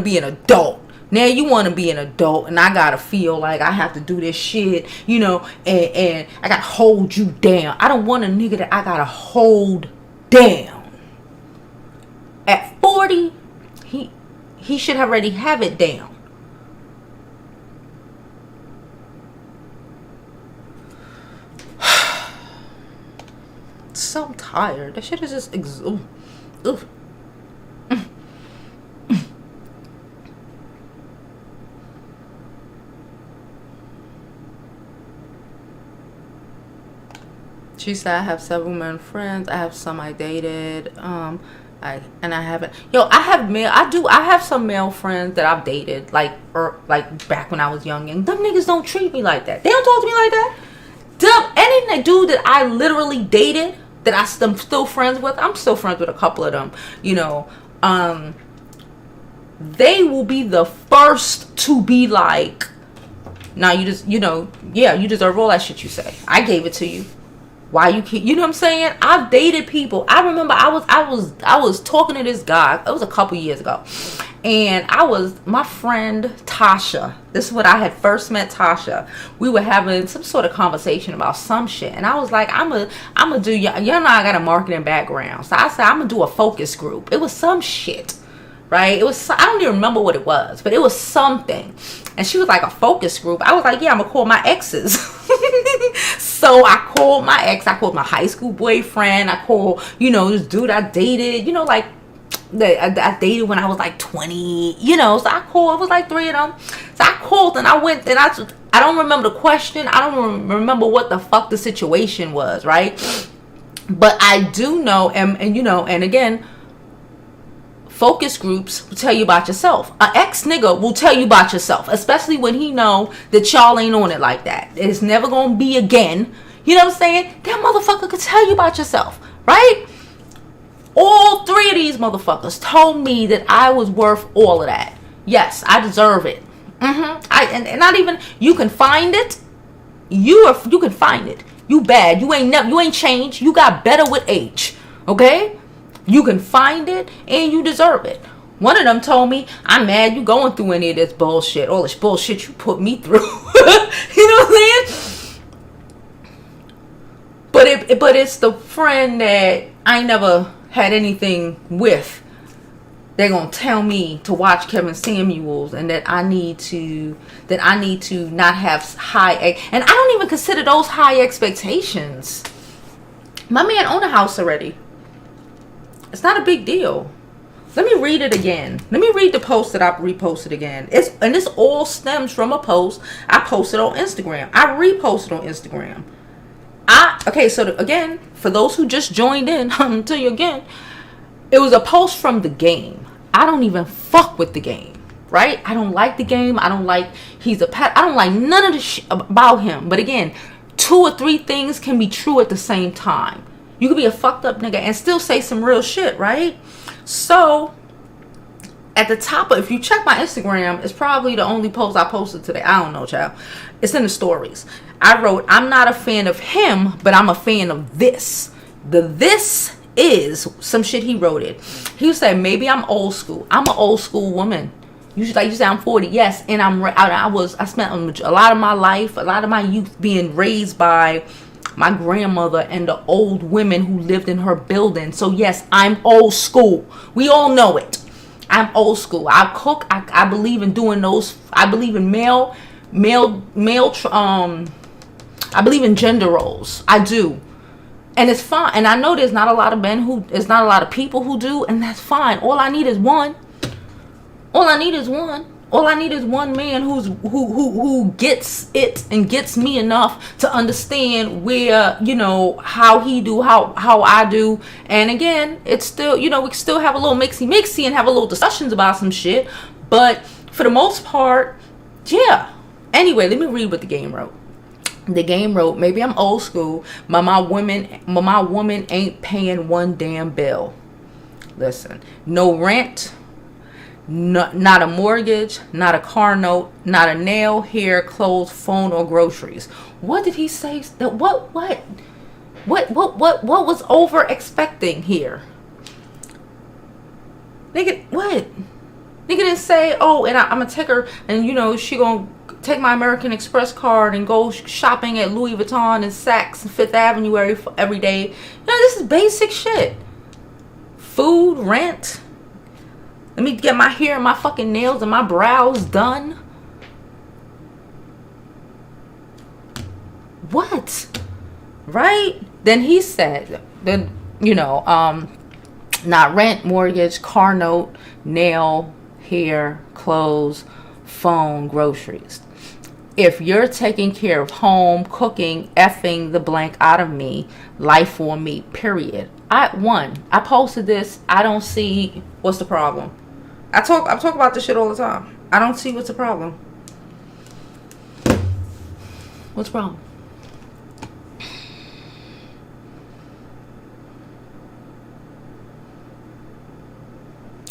be an adult. Now you want to be an adult and I got to feel like I have to do this shit, and I got to hold you down. I don't want a nigga that I got to hold down. At 40, he should already have it down. So I'm tired. That shit is just She said, I have several men friends. I have some I dated. I haven't. I have some male friends that I've dated, like back when I was young, and them niggas don't treat me like that. They don't talk to me like that. Any dude that I literally dated that I'm still friends with, I'm still friends with a couple of them. They will be the first to be like, nah, you just, you deserve all that shit you say. I gave it to you. Why you keep, you know what I'm saying? I've dated people. I remember I was talking to this guy. It was a couple years ago. And my friend Tasha. This is when I had first met Tasha. We were having some sort of conversation about some shit. And I was like, I'm gonna do, y'all know I got a marketing background. So I said, I'm gonna do a focus group. It was some shit, right? I don't even remember what it was, but it was something. And she was like, a focus group. I was like, yeah, I'm gonna call my exes. So I called my ex. I called my high school boyfriend. I called, this dude I dated, like, I dated when I was like 20, so I called. It was like 3 of them. So I called and I went and I don't remember the question. I don't remember what the fuck the situation was, right? But I do know, and again, focus groups will tell you about yourself. An ex-nigga will tell you about yourself, especially when he know that y'all ain't on it like that. It's never gonna be again. You know what I'm saying? That motherfucker could tell you about yourself, right? All 3 of these motherfuckers told me that I was worth all of that. Yes, I deserve it. And not even, you can find it. You can find it. You bad. You ain't changed. You got better with age. Okay? You can find it and you deserve it. One of them told me, I'm mad you going through any of this bullshit. All this bullshit you put me through. You know what I'm saying? But it's the friend that I never had anything with. They're gonna tell me to watch Kevin Samuels and that I need to not have and I don't even consider those high expectations. My man owned a house already. It's not a big deal. Let me read it again. Let me read the post that I reposted again. This all stems from a post I posted on Instagram. I reposted on Instagram. Again, for those who just joined in, I'm tell you again, it was a post from The Game. I don't even fuck with The Game, right? I don't like The Game. I don't like he's a pet. I don't like none of the shit about him. But again, 2 or 3 things can be true at the same time. You could be a fucked up nigga and still say some real shit, right? So, at the top of, if you check my Instagram, it's probably the only post I posted today. I don't know, child. It's in the stories. I wrote, I'm not a fan of him, but I'm a fan of this. This is some shit he wrote it. He said, maybe I'm old school. I'm an old school woman. You say I'm 40. Yes, and I spent a lot of my life, a lot of my youth being raised by my grandmother and the old women who lived in her building. So yes, I'm old school. We all know it. I'm old school. I cook. I believe in doing those. I believe in I believe in gender roles. I do. And it's fine. And I know there's not a lot of there's not a lot of people who do, and that's fine. All I need is one. All I need is one. All I need is one man who gets it and gets me enough to understand where, how he do, how I do. And again, it's still, we can still have a little mixy and have a little discussions about some shit. But for the most part, yeah. Anyway, let me read what The Game wrote. The Game wrote, maybe I'm old school, but my woman ain't paying one damn bill. Listen, no rent. Not a mortgage, not a car note, not a nail, hair, clothes, phone, or groceries. What did he say? What was over expecting here? Nigga, what? Nigga didn't say, oh, and I'm gonna take her, and she gonna take my American Express card and go shopping at Louis Vuitton and Saks and Fifth Avenue every day. This is basic shit. Food, rent. Let me get my hair and my fucking nails and my brows done. What? Right? Then he said, not rent, mortgage, car note, nail, hair, clothes, phone, groceries. If you're taking care of home, cooking, effing the blank out of me, life for me, period. I posted this. I don't see what's the problem. I talk about this shit all the time. I don't see what's the problem. What's the problem?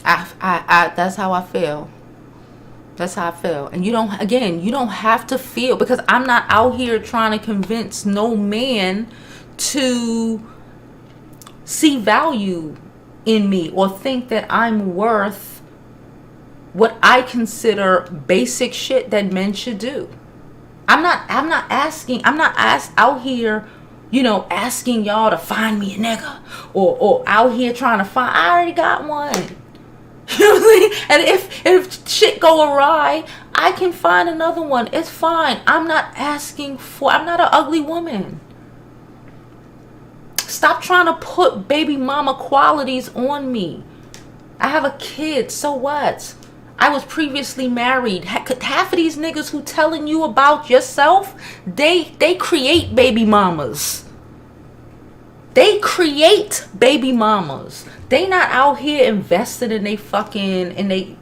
That's how I feel. That's how I feel. And you don't have to feel, because I'm not out here trying to convince no man to see value in me or think that I'm worth what I consider basic shit that men should do. I'm not out here, asking y'all to find me a nigga or out here trying to find. I already got one. You know what I'm saying? And if shit go awry, I can find another one. It's fine. I'm not an ugly woman. Stop trying to put baby mama qualities on me. I have a kid, so what? I was previously married. Half of these niggas who telling you about yourself, they create baby mamas. They create baby mamas. They not out here invested in they fucking, and they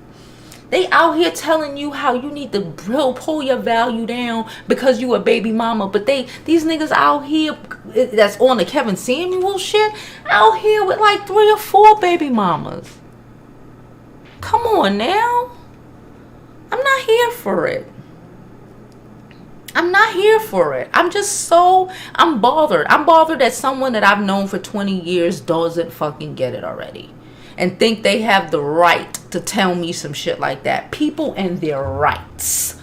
out here telling you how you need to pull your value down because you a baby mama. But these niggas out here that's on the Kevin Samuel shit, out here with like 3 or 4 baby mamas. Come on now. I'm not here for it. I'm not here for it. I'm bothered. I'm bothered that someone that I've known for 20 years doesn't fucking get it already. And think they have the right to tell me some shit like that. People and their rights.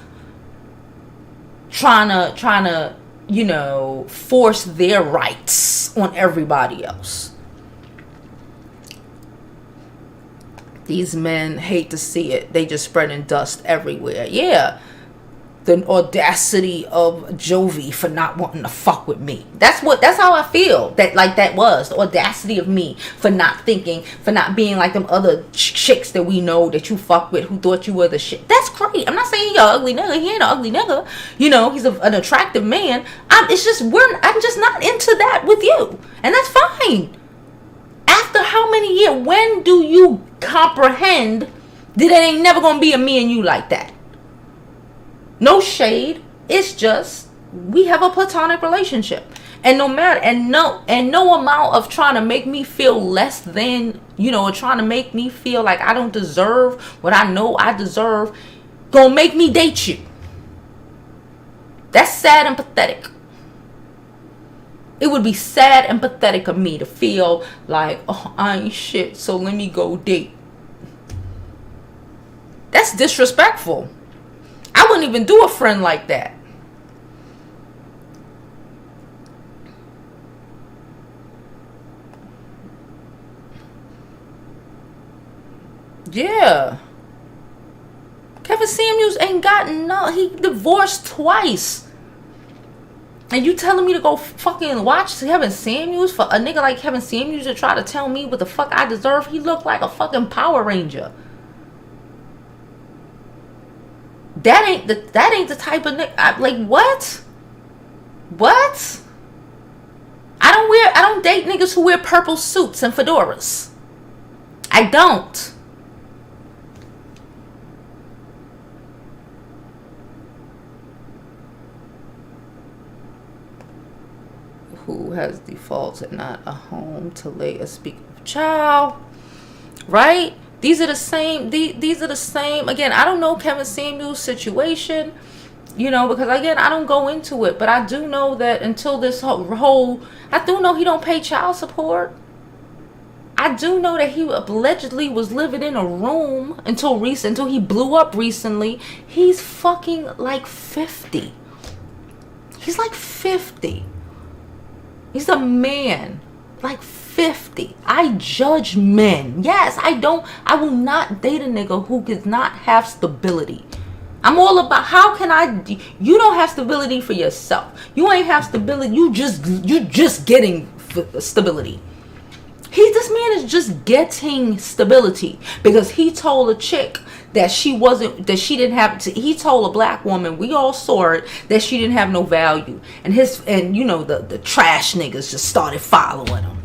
Trying to, you know, force their rights on everybody else. These men hate to see it. They just spreading dust everywhere. Yeah. The audacity of Jovi for not wanting to fuck with me. That's how I feel. That was the audacity of me for not being like them other chicks that we know that you fuck with who thought you were the shit. That's great. I'm not saying you're an ugly nigga. He ain't an ugly nigga. You know, he's an attractive man. I'm just not into that with you. And that's fine. After how many years, when do you comprehend that it ain't never gonna be a me and you like that? No shade. It's just we have a platonic relationship, and no amount of trying to make me feel less than, you know, or trying to make me feel like I don't deserve what I know I deserve, gonna make me date you. That's sad and pathetic. It would be sad and pathetic of me to feel like, oh, I ain't shit, so let me go date. That's disrespectful. I wouldn't even do a friend like that. Yeah. Kevin Samuels ain't gotten he divorced twice. And you telling me to go fucking watch Kevin Samuels for a nigga like Kevin Samuels to try to tell me what the fuck I deserve? He looked like a fucking Power Ranger. That ain't the type of nigga. Like, what? What? I don't date niggas who wear purple suits and fedoras. I don't. Who has defaults and not a home to lay a speaker child, right? These are the same. These are the same. Again, I don't know Kevin Samuel's situation, you know, because again, I don't go into it. But I do know that until this whole I do know he don't pay child support. I do know that he allegedly was living in a room until he blew up recently. He's fucking like 50. He's like 50. He's a man. Like 50. I judge men. Yes, I will not date a nigga who does not have stability. I'm all about you don't have stability for yourself. You ain't have stability. You just getting stability. This man is just getting stability because he told a chick that he told a black woman, we all saw it, that she didn't have no value. And you know, the trash niggas just started following him.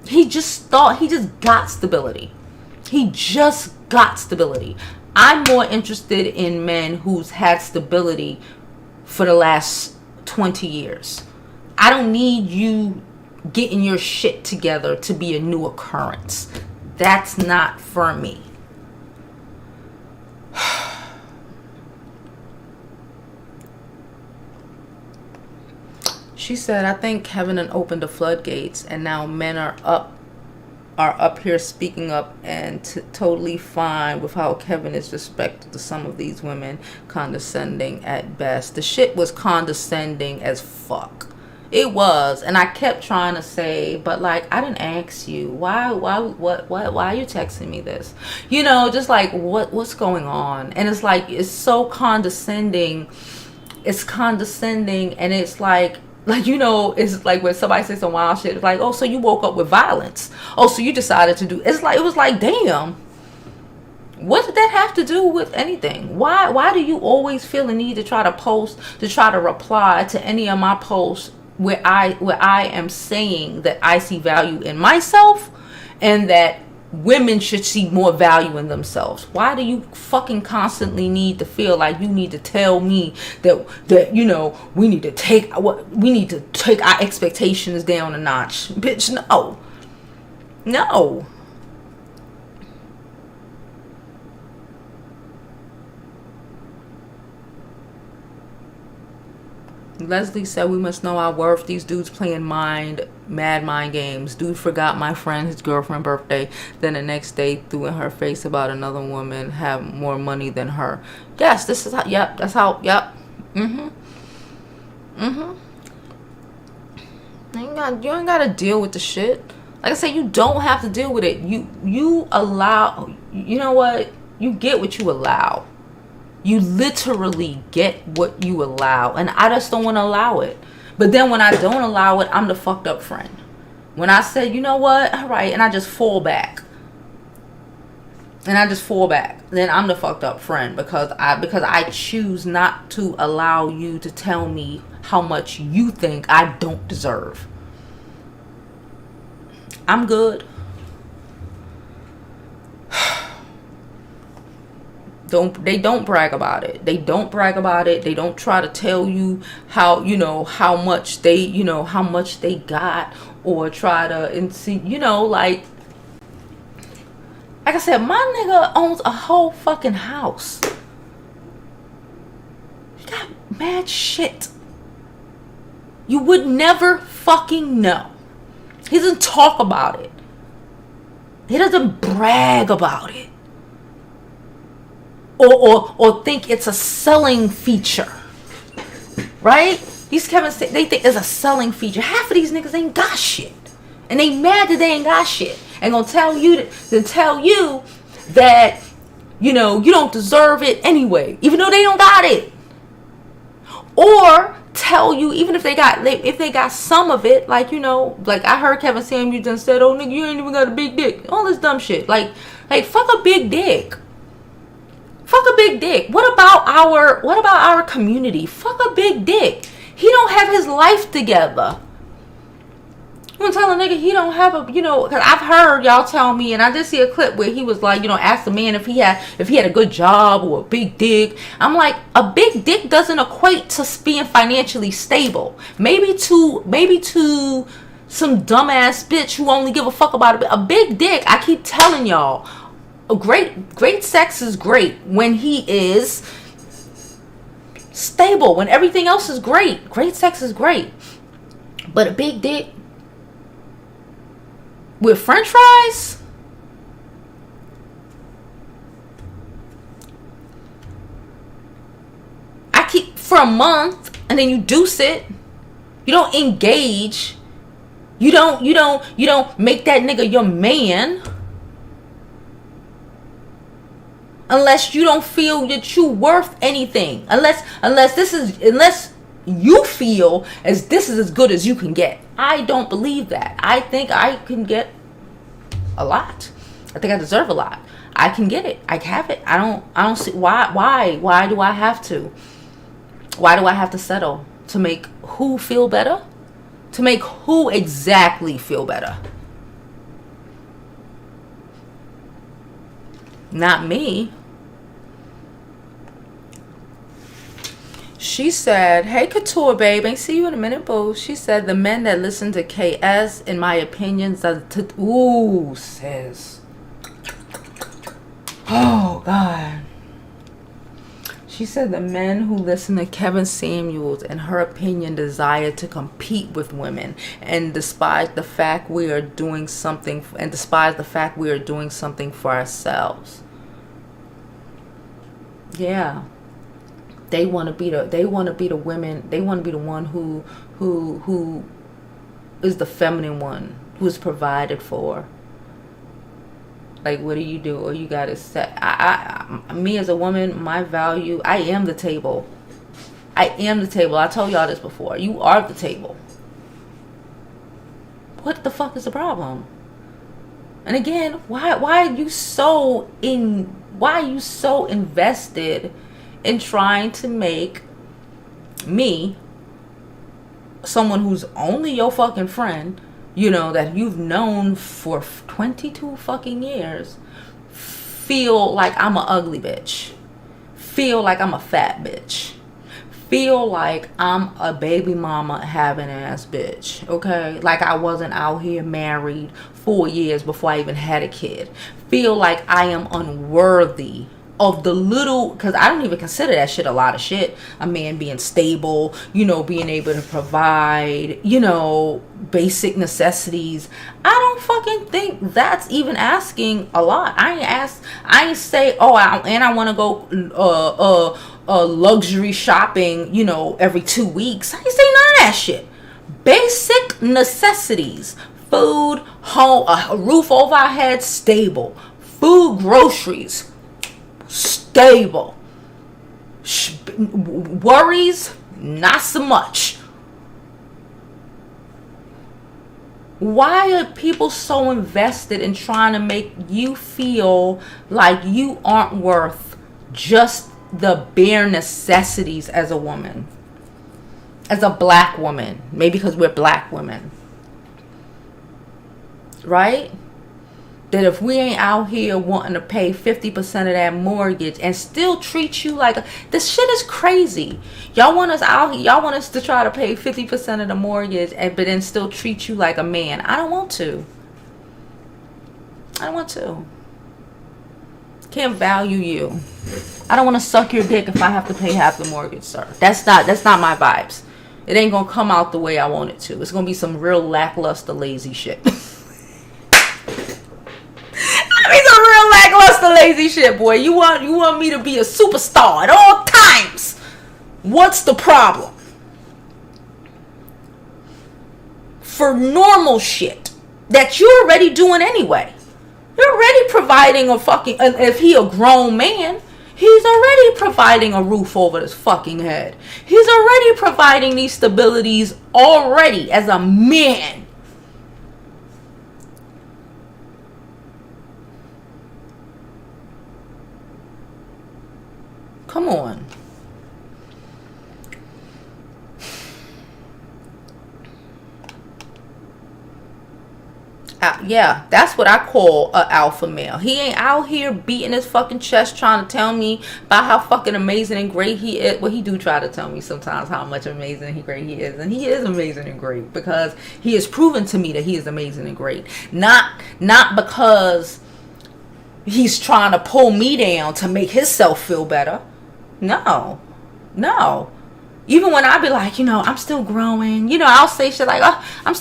He just got stability. He just got stability. I'm more interested in men who's had stability for the last 20 years. I don't need you getting your shit together to be a new occurrence. That's not for me. She said, I think Kevin had opened the floodgates and now men are up here speaking up and totally fine with how Kevin is respected to some of these women, condescending at best. The shit was condescending as fuck. It was, and I kept trying to say, but like, I didn't ask you. Why are you texting me this? You know, just like, what's going on? And it's like, it's so condescending. It's condescending, and it's like, Like, you know, it's like when somebody says some wild shit, it's like, oh, so you woke up with violence. Oh, so you decided to do, it's like, it was like, damn. What did that have to do with anything? Why do you always feel the need to try to post, to try to reply to any of my posts where I am saying that I see value in myself and that women should see more value in themselves? Why do you fucking constantly need to feel like you need to tell me that you know, we need to take our expectations down a notch? Bitch, no. No. Leslie said we must know our worth. These dudes playing mad mind games. Dude forgot my friend, his girlfriend birthday. Then the next day threw in her face about another woman have more money than her. Yes, this is how, yep, that's how, yep. You ain't gotta deal with the shit. Like I said, you don't have to deal with it. You allow, you know what? You get what you allow. You literally get what you allow. And I just don't want to allow it. But then when I don't allow it, I'm the fucked up friend. When I say, you know what? All right. And I just fall back. Then I'm the fucked up friend. Because I choose not to allow you to tell me how much you think I don't deserve. I'm good. They don't brag about it. They don't brag about it. They don't try to tell you how, you know, how much they got, or try to, and see, you know, like I said, my nigga owns a whole fucking house. He got mad shit. You would never fucking know. He doesn't talk about it. He doesn't brag about it. Or think it's a selling feature, right? These Kevin, they think it's a selling feature. Half of these niggas ain't got shit, and they mad that they ain't got shit, and gonna tell you that you know you don't deserve it anyway, even though they don't got it. Or tell you, even if they got some of it, like, you know, like I heard Kevin Samuels done said, oh nigga, you ain't even got a big dick, all this dumb shit, like fuck a big dick. Fuck a big dick. What about our community? Fuck a big dick. He don't have his life together. You gonna tell a nigga he don't have a, you know, because I've heard y'all tell me, and I did see a clip where he was like, you know, ask the man if he had a good job or a big dick. I'm like, a big dick doesn't equate to being financially stable. Maybe to some dumbass bitch who only give a fuck about a big dick. I keep telling y'all. Great sex is great when he is stable, when everything else is great. Great sex is great. But a big dick with french fries? I keep for a month and then you deuce it. You don't engage. You don't make that nigga your man. Unless you don't feel that you worth anything. Unless you feel as this is as good as you can get. I don't believe that. I think I can get a lot. I think I deserve a lot. I can get it. I have it. I don't see why do I have to? Why do I have to settle? To make who feel better? To make who exactly feel better? Not me. She said, hey, Couture, babe. Ain't see you in a minute, boo. She said, the men that listen to KS, in my opinion, ooh, sis. Oh, God. She said, the men who listen to Kevin Samuels, in her opinion, desire to compete with women and despise the fact we are doing something for ourselves. Yeah. They want to be the women. They want to be the one who is the feminine one, who is provided for. Like, what do you do? Or you gotta set. Me as a woman, my value. I am the table. I am the table. I told y'all this before. You are the table. What the fuck is the problem? And again, why are you so invested in trying to make me, someone who's only your fucking friend, you know, that you've known for 22 fucking years, feel like I'm an ugly bitch, feel like I'm a fat bitch, feel like I'm a baby mama having ass bitch, okay? Like I wasn't out here married 4 years before I even had a kid. Feel like I am unworthy of the little, because I don't even consider that shit a lot of shit. A man being stable, you know, being able to provide, you know, basic necessities. I don't fucking think that's even asking a lot. I ain't say, oh, I want to go luxury shopping, you know, every 2 weeks. I ain't say none of that shit. Basic necessities. Food, home, a roof over our heads, stable. Food, groceries, stable. Worries, not so much. Why are people so invested in trying to make you feel like you aren't worth just the bare necessities as a woman? As a black woman. Maybe because we're black women. Right? That if we ain't out here wanting to pay 50% of that mortgage and still treat you like this shit is crazy. Y'all want us out here, y'all want us to try to pay 50% of the mortgage but then still treat you like a man. I don't want to. I don't want to. Can't value you. I don't want to suck your dick if I have to pay half the mortgage, sir. That's not my vibes. It ain't gonna come out the way I want it to. It's gonna be some real lackluster lazy shit. Real lackluster lazy shit, boy. You want me to be a superstar at all times. What's the problem? For normal shit that you're already doing anyway. You're already providing a fucking, if he a grown man, he's already providing a roof over his fucking head. He's already providing these stabilities already as a man. Come on. Yeah, that's what I call an alpha male. He ain't out here beating his fucking chest trying to tell me about how fucking amazing and great he is. Well, he do try to tell me sometimes how much amazing and great he is. And he is amazing and great because he has proven to me that he is amazing and great. Not because he's trying to pull me down to make himself feel better. No. Even when I be like, you know, I'm still growing, you know, I'll say shit like, oh, I'm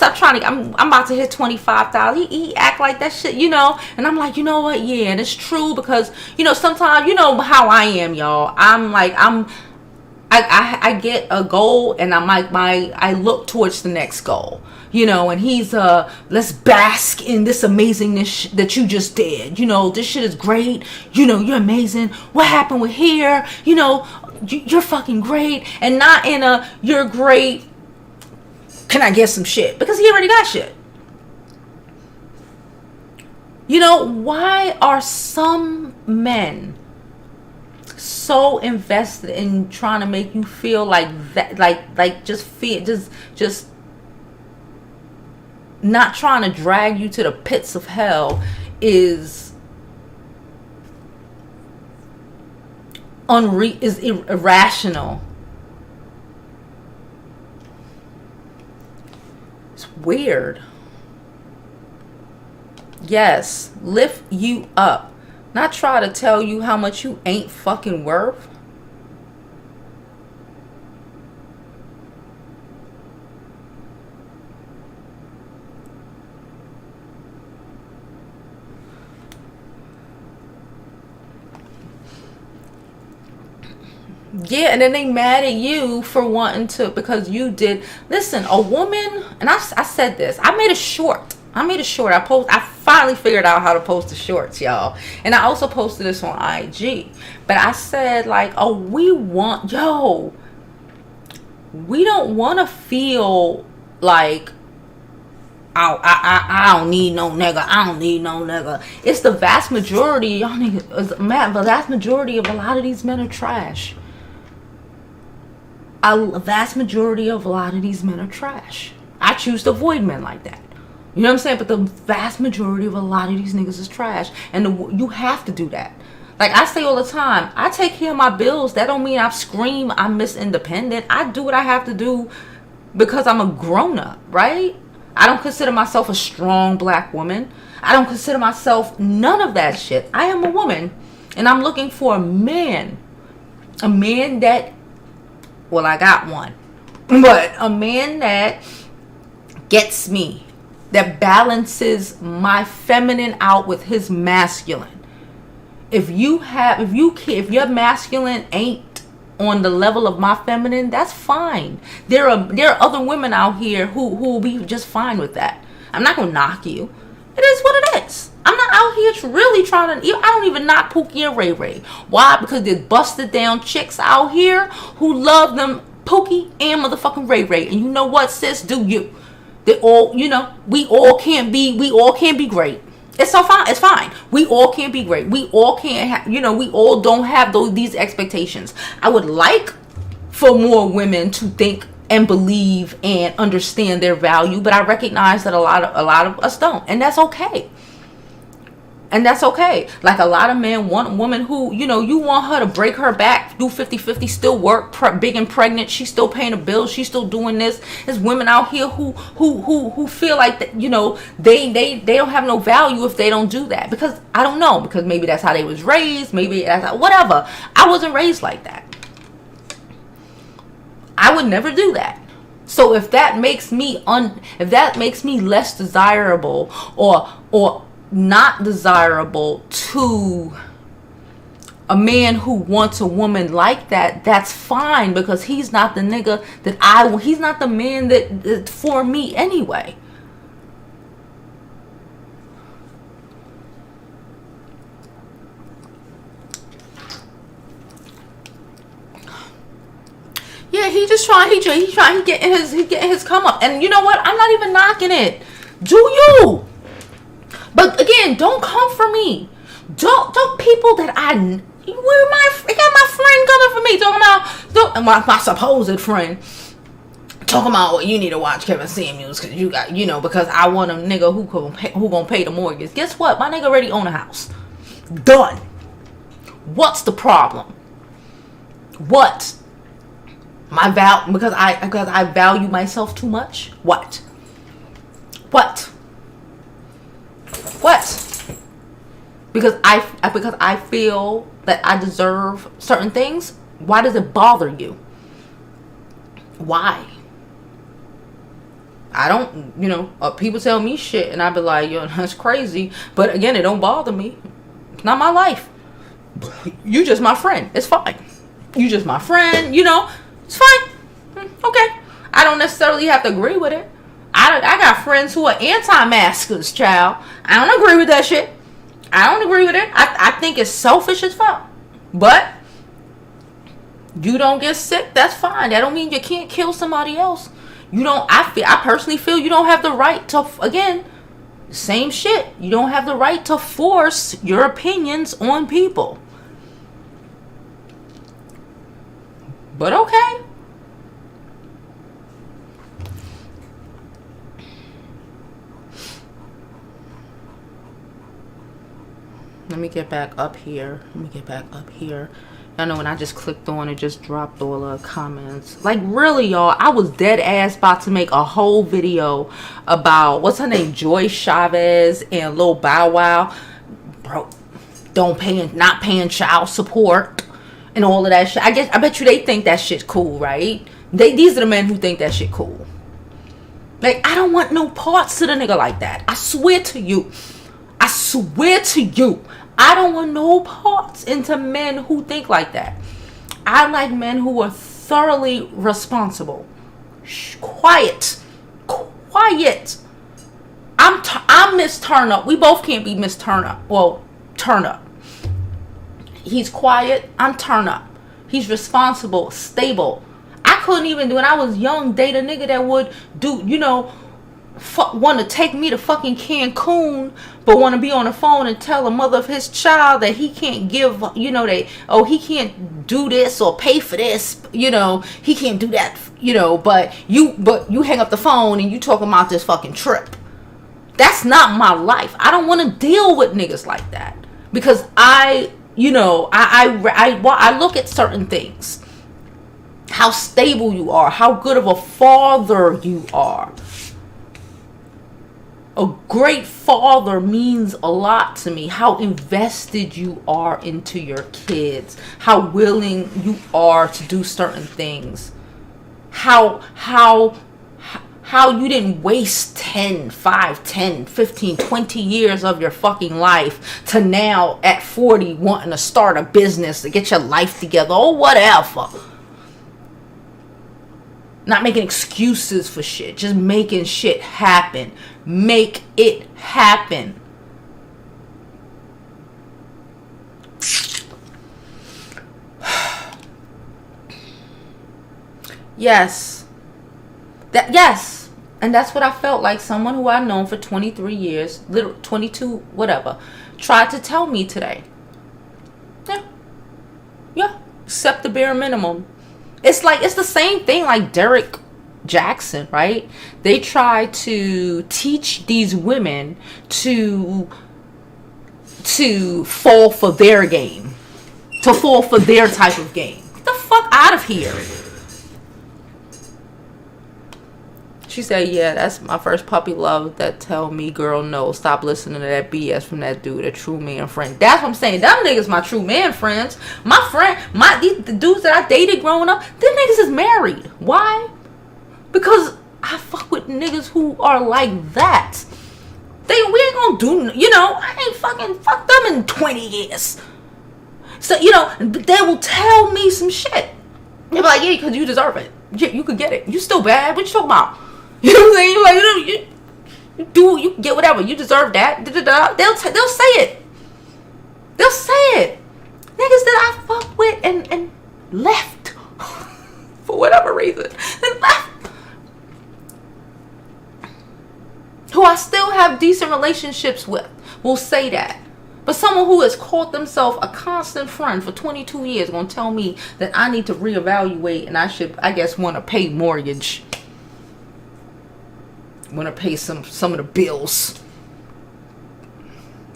about to hit 25,000. He act like that shit, you know, and I'm like, you know what? Yeah, and it's true because, you know, sometimes, you know how I am, y'all. I'm like, I get a goal and I look towards the next goal. You know, and he's let's bask in this amazingness that you just did. You know, this shit is great. You know, you're amazing. What happened with here? You know, you're fucking great. And not in a you're great. Can I get some shit? Because he already got shit. You know, why are some men so invested in trying to make you feel like that, like just not trying to drag you to the pits of hell is irrational. It's weird. Yes, lift you up. Not try to tell you how much you ain't fucking worth. Yeah, and then they mad at you for wanting to, because you did. Listen, a woman, and I said this. I made a short. I finally figured out how to post the shorts, y'all. And I also posted this on IG. But I said, like, oh, we don't want to feel like, I don't need no nigga. I don't need no nigga. It's the vast majority, y'all niggas, the vast majority of a lot of these men are trash. A vast majority of a lot of these men are trash. I choose to avoid men like that. You know what I'm saying? But the vast majority of a lot of these niggas is trash. And you have to do that. Like I say all the time, I take care of my bills. That don't mean I scream I'm Miss Independent. I do what I have to do because I'm a grown-up, right? I don't consider myself a strong black woman. I don't consider myself none of that shit. I am a woman. And I'm looking for a man. A man that, well, I got one. But a man that gets me. That balances my feminine out with his masculine. If your masculine ain't on the level of my feminine, that's fine. There are other women out here who will be just fine with that. I'm not gonna knock you. It is what it is. I'm not out here really trying to. I don't even knock Pookie and Ray Ray. Why? Because there's busted down chicks out here who love them Pookie and motherfucking Ray Ray. And you know what, sis? Do you? They all, we all can't be great. It's so fine. It's fine. We all can't be great. We all can't we all don't have these expectations. I would like for more women to think and believe and understand their value, but I recognize that a lot of us don't, and that's okay. And that's okay. Like a lot of men want a woman who, you want her to break her back, do 50-50, still work, big and pregnant. She's still paying the bills. She's still doing this. There's women out here who feel like that, they don't have no value if they don't do that. Because I don't know. Because maybe that's how they was raised. Maybe that's whatever. I wasn't raised like that. I would never do that. So if that makes me less desirable or not desirable to a man who wants a woman like that, that's fine, because he's not the nigga he's not the man that for me anyway. Yeah, he getting his come up. And you know what? I'm not even knocking it. Do you? But again, don't come for me. Don't people that I got my friend coming for me talking about my supposed friend talking about, well, you need to watch Kevin Samuels because you got because I want a nigga who gonna pay the mortgage. Guess what? My nigga already own a house. Done. What's the problem? What? Because I value myself too much? What? Because I feel that I deserve certain things. Why does it bother you? Why? I don't, people tell me shit and I be like, yo, that's crazy. But again, it don't bother me. It's not my life. You just my friend. It's fine. You just my friend, it's fine. Okay. I don't necessarily have to agree with it. I got friends who are anti-maskers, child. I don't agree with that shit. I don't agree with it. I think it's selfish as fuck. But you don't get sick, that's fine. That don't mean you can't kill somebody else. I personally feel you don't have the right to, again, same shit. You don't have the right to force your opinions on people. But okay. Let me get back up here. Y'all know when I just clicked on it, just dropped all the comments. Like, really, y'all, I was dead ass about to make a whole video about, what's her name, Joy Chavez and Lil Bow Wow. Bro, not paying child support and all of that shit. I bet you they think that shit's cool, right? These are the men who think that shit cool. Like, I don't want no parts to the nigga like that. I swear to you. I don't want no parts into men who think like that. I like men who are thoroughly responsible. Quiet. I'm Miss Turn Up. We both can't be Miss Turn Up. Well, Turn Up. He's quiet. I'm Turn Up. He's responsible, stable. I couldn't even, when I was young, date a nigga that would do, want to take me to fucking Cancun, but want to be on the phone and tell a mother of his child that he can't give, he can't do this or pay for this, he can't do that, but you hang up the phone and you talking about this fucking trip. That's not my life. I don't want to deal with niggas like that, because I look at certain things, how stable you are, how good of a father you are. A great father means a lot to me. How invested you are into your kids. How willing you are to do certain things. How you didn't waste 10, 5, 10, 15, 20 years of your fucking life to now at 40 wanting to start a business to get your life together or whatever. Not making excuses for shit. Just making shit happen. Make it happen. Yes. Yes. And that's what I felt like someone who I've known for 23 years, 22, whatever, tried to tell me today. Yeah. Accept the bare minimum. It's the same thing like Derek Jackson, right? They try to teach these women to fall for their game, to fall for their type of game. Get the fuck out of here. She said, yeah, that's my first puppy love that tell me, girl, no, stop listening to that BS from that dude, a true man friend. That's what I'm saying. Them niggas my true man friends. The dudes that I dated growing up, them niggas is married. Why? Because I fuck with niggas who are like that. We ain't gonna do, I ain't fuck them in 20 years. So, they will tell me some shit. They'll be like, yeah, because you deserve it. You could get it. You still bad. What you talking about? You know what I'm saying? You get whatever. You deserve that. They'll say it. They'll say it. Niggas that I fuck with and left for whatever reason. And left. Who I still have decent relationships with will say that. But someone who has called themselves a constant friend for 22 years gonna tell me that I need to reevaluate and I should, I guess, want to pay mortgage. Want to pay some of the bills.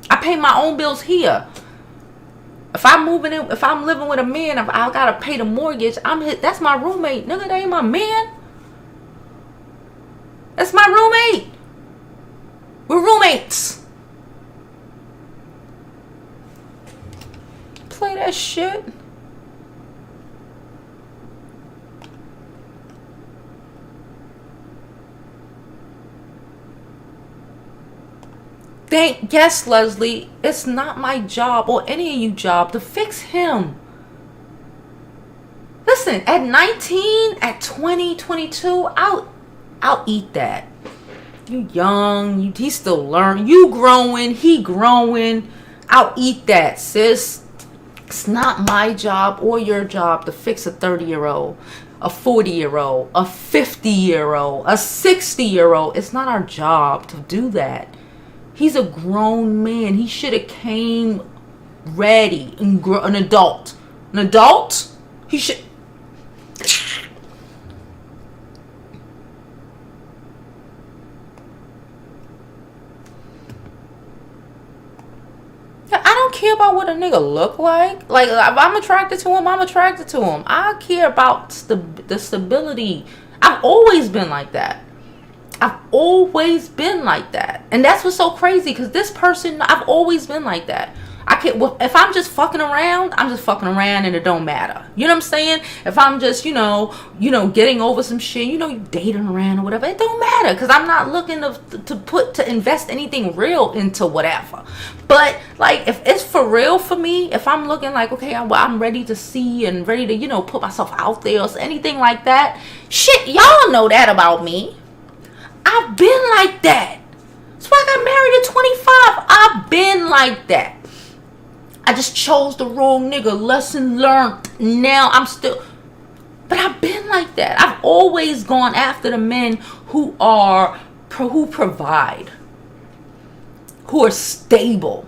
I pay my own bills here. If I'm living with a man, if I gotta pay the mortgage, that's my roommate. Nigga, that ain't my man. That's my roommate. We're roommates. Play that shit. Yes, Leslie, it's not my job or any of you job to fix him. Listen, at 19, at 20, 22, I'll eat that. You young, he's still learning. You growing, he growing. I'll eat that, sis. It's not my job or your job to fix a 30-year-old, a 40-year-old, a 50-year-old, a 60-year-old. It's not our job to do that. He's a grown man. He should have came ready, an adult. An adult? He should... I don't care about what a nigga look like. Like, if I'm attracted to him, I'm attracted to him. I care about the stability. I've always been like that. I've always been like that. And that's what's so crazy, because this person, I've always been like that. I can't, if I'm just fucking around, I'm just fucking around and it don't matter. You know what I'm saying? If I'm just, getting over some shit, you dating around or whatever, it don't matter, because I'm not looking to invest anything real into whatever. But like, if it's for real for me, if I'm looking like, okay, I'm ready to see and ready to, put myself out there or anything like that, shit, y'all know that about me. I've been like that. That's why I got married at 25. I've been like that. I just chose the wrong nigga. Lesson learned. Now I'm still... But I've been like that. I've always gone after the men who provide, who are stable,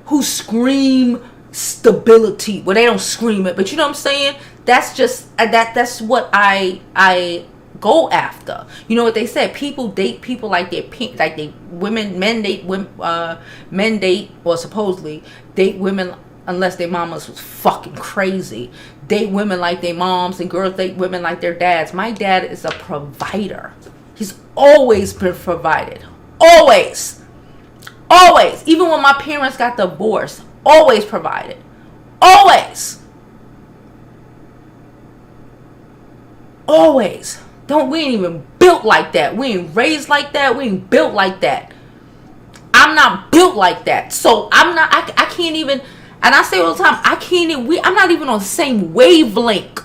who scream stability. Well, they don't scream it, but you know what I'm saying? That's just that's what I go after. You know what they said? People date people like men date, or supposedly date women unless their mamas was fucking crazy. Date women like their moms, and girls date women like their dads. My dad is a provider. He's always been provided. Always. Always. Even when my parents got divorced, always provided. Always. Always. We ain't even built like that. We ain't raised like that. We ain't built like that. I'm not built like that. So I can't even, and I say all the time, I'm not even on the same wavelength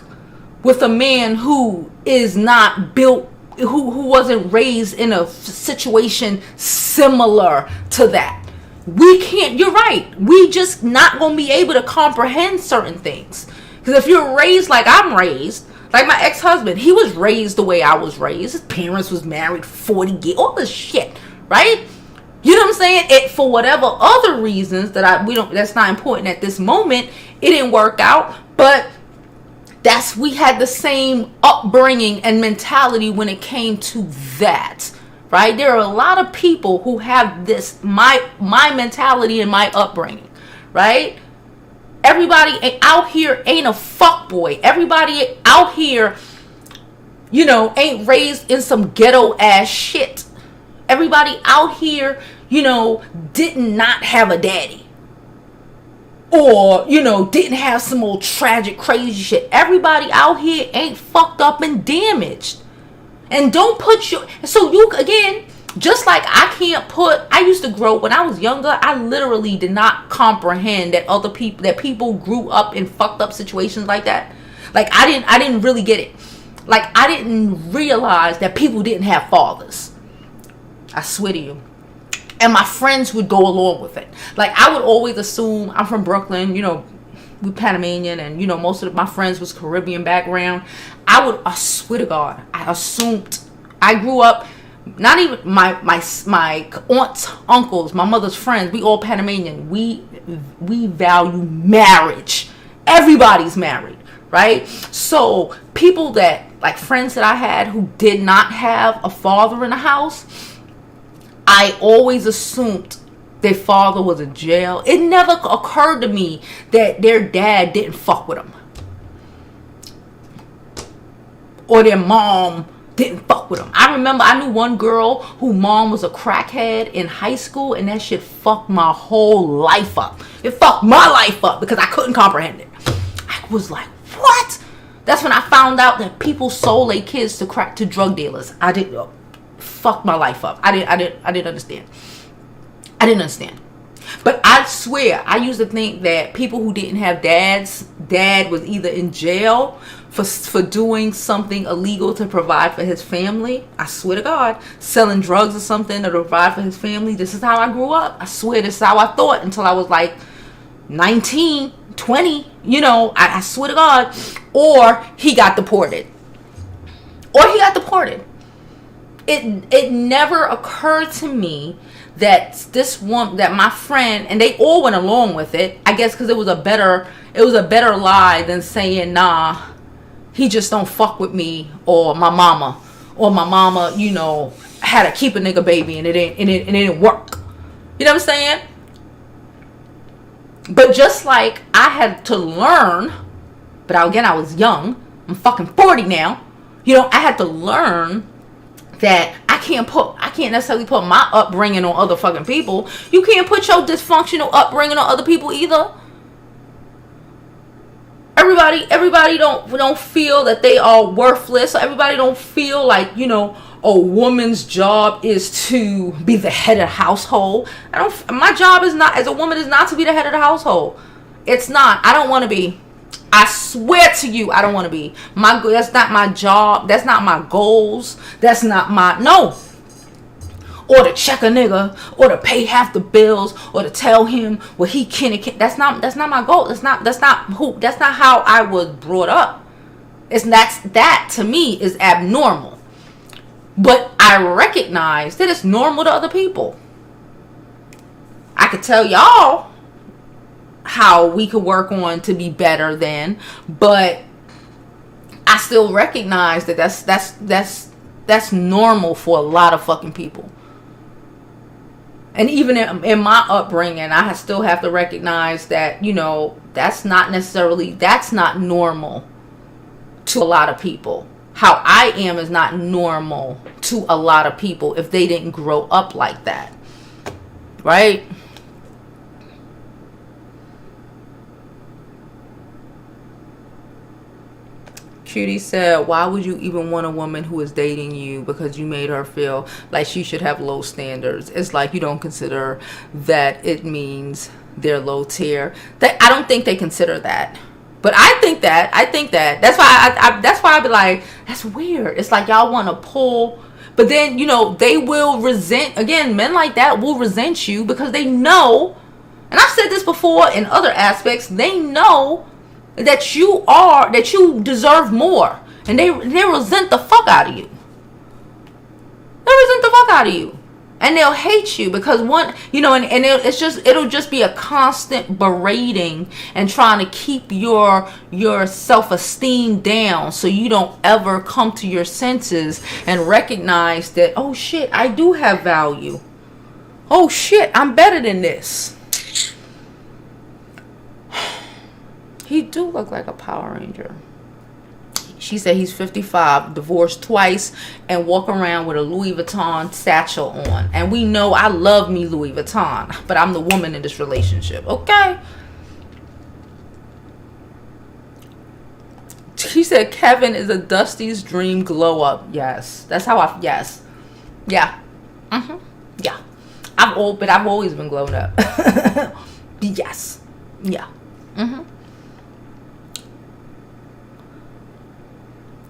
with a man who is not built, who wasn't raised in a situation similar to that. We can't, you're right. We just not going to be able to comprehend certain things. Because if you're raised like I'm raised, like my ex-husband, he was raised the way I was raised. His parents was married 40 years, all this shit, right? You know what I'm saying? It, for whatever other reasons that's not important at this moment, it didn't work out. But we had the same upbringing and mentality when it came to that, right? There are a lot of people who have this, my mentality and my upbringing, right? Everybody out here ain't a fuckboy. Everybody out here, ain't raised in some ghetto ass shit. Everybody out here, did not have a daddy. Or, didn't have some old tragic, crazy shit. Everybody out here ain't fucked up and damaged. And don't put again, just like I used to grow, when I was younger, I literally did not comprehend that people grew up in fucked up situations like that. Like, I didn't really get it. Like, I didn't realize that people didn't have fathers. I swear to you. And my friends would go along with it. Like, I would always assume, I'm from Brooklyn, we Panamanian, and most of my friends was Caribbean background. I swear to God, I assumed, I grew up, not even my aunts, uncles, my mother's friends, we all Panamanian. We value marriage. Everybody's married, right? So people that, like friends that I had who did not have a father in the house, I always assumed their father was in jail. It never occurred to me that their dad didn't fuck with them, or their mom didn't fuck with them. I remember I knew one girl whose mom was a crackhead in high school, and that shit fucked my whole life up. It fucked my life up because I couldn't comprehend it. I was like, what? That's when I found out that people sold their kids to drug dealers. I didn't know. Fucked my life up. I didn't understand. I didn't understand. But I swear, I used to think that people who didn't have dads, dad was either in jail for doing something illegal to provide for his family. I swear to God, selling drugs or something to provide for his family. This is how I grew up. I swear this is how I thought until I was like 19, 20. I swear to God. Or he got deported. It never occurred to me that that my friend, and they all went along with it, I guess because it was a better lie than saying, nah, he just don't fuck with me, or my mama had to keep a nigga baby and it didn't work. You know what I'm saying? But just like I had to learn, but I was young, I'm fucking 40 now, I had to learn that I can't necessarily put my upbringing on other fucking people. You can't put your dysfunctional upbringing on other people either. Everybody don't feel that they are worthless. Everybody don't feel like, a woman's job is to be the head of the household. My job is not, as a woman, is not to be the head of the household. It's not. I don't want to be. I swear to you, I don't want to be. That's not my job. That's not my goals. That's not no. Or to check a nigga, or to pay half the bills, or to tell him what he can and can't. That's not my goal. That's not how I was brought up. That to me is abnormal. But I recognize that it's normal to other people. I could tell y'all how we could work on to be better than, but I still recognize that that's normal for a lot of fucking people. And even in my upbringing, I still have to recognize that, you know, that's not normal to a lot of people. How I am is not normal to a lot of people if they didn't grow up like that. Right? Cutie said, why would you even want a woman who is dating you because you made her feel like she should have low standards? It's like you don't consider that it means they're low tier. I don't think they consider that. But I think that. That's why I be like, that's weird. It's like y'all want to pull. But then, you know, they will resent. Again, men like that will resent you because they know. And I've said this before in other aspects. They know that you deserve more. And they resent the fuck out of you. They resent the fuck out of you. And they'll hate you because it'll just be a constant berating and trying to keep your self-esteem down so you don't ever come to your senses and recognize that, oh shit, I do have value. Oh shit, I'm better than this. He do look like a Power Ranger. She said he's 55, divorced twice, and walk around with a Louis Vuitton satchel on. And we know I love me Louis Vuitton, but I'm the woman in this relationship, okay? She said Kevin is a Dusty's dream glow up. Yes, that's how yes. Yeah. Yeah. I've always been glowed up. Yes. Yeah.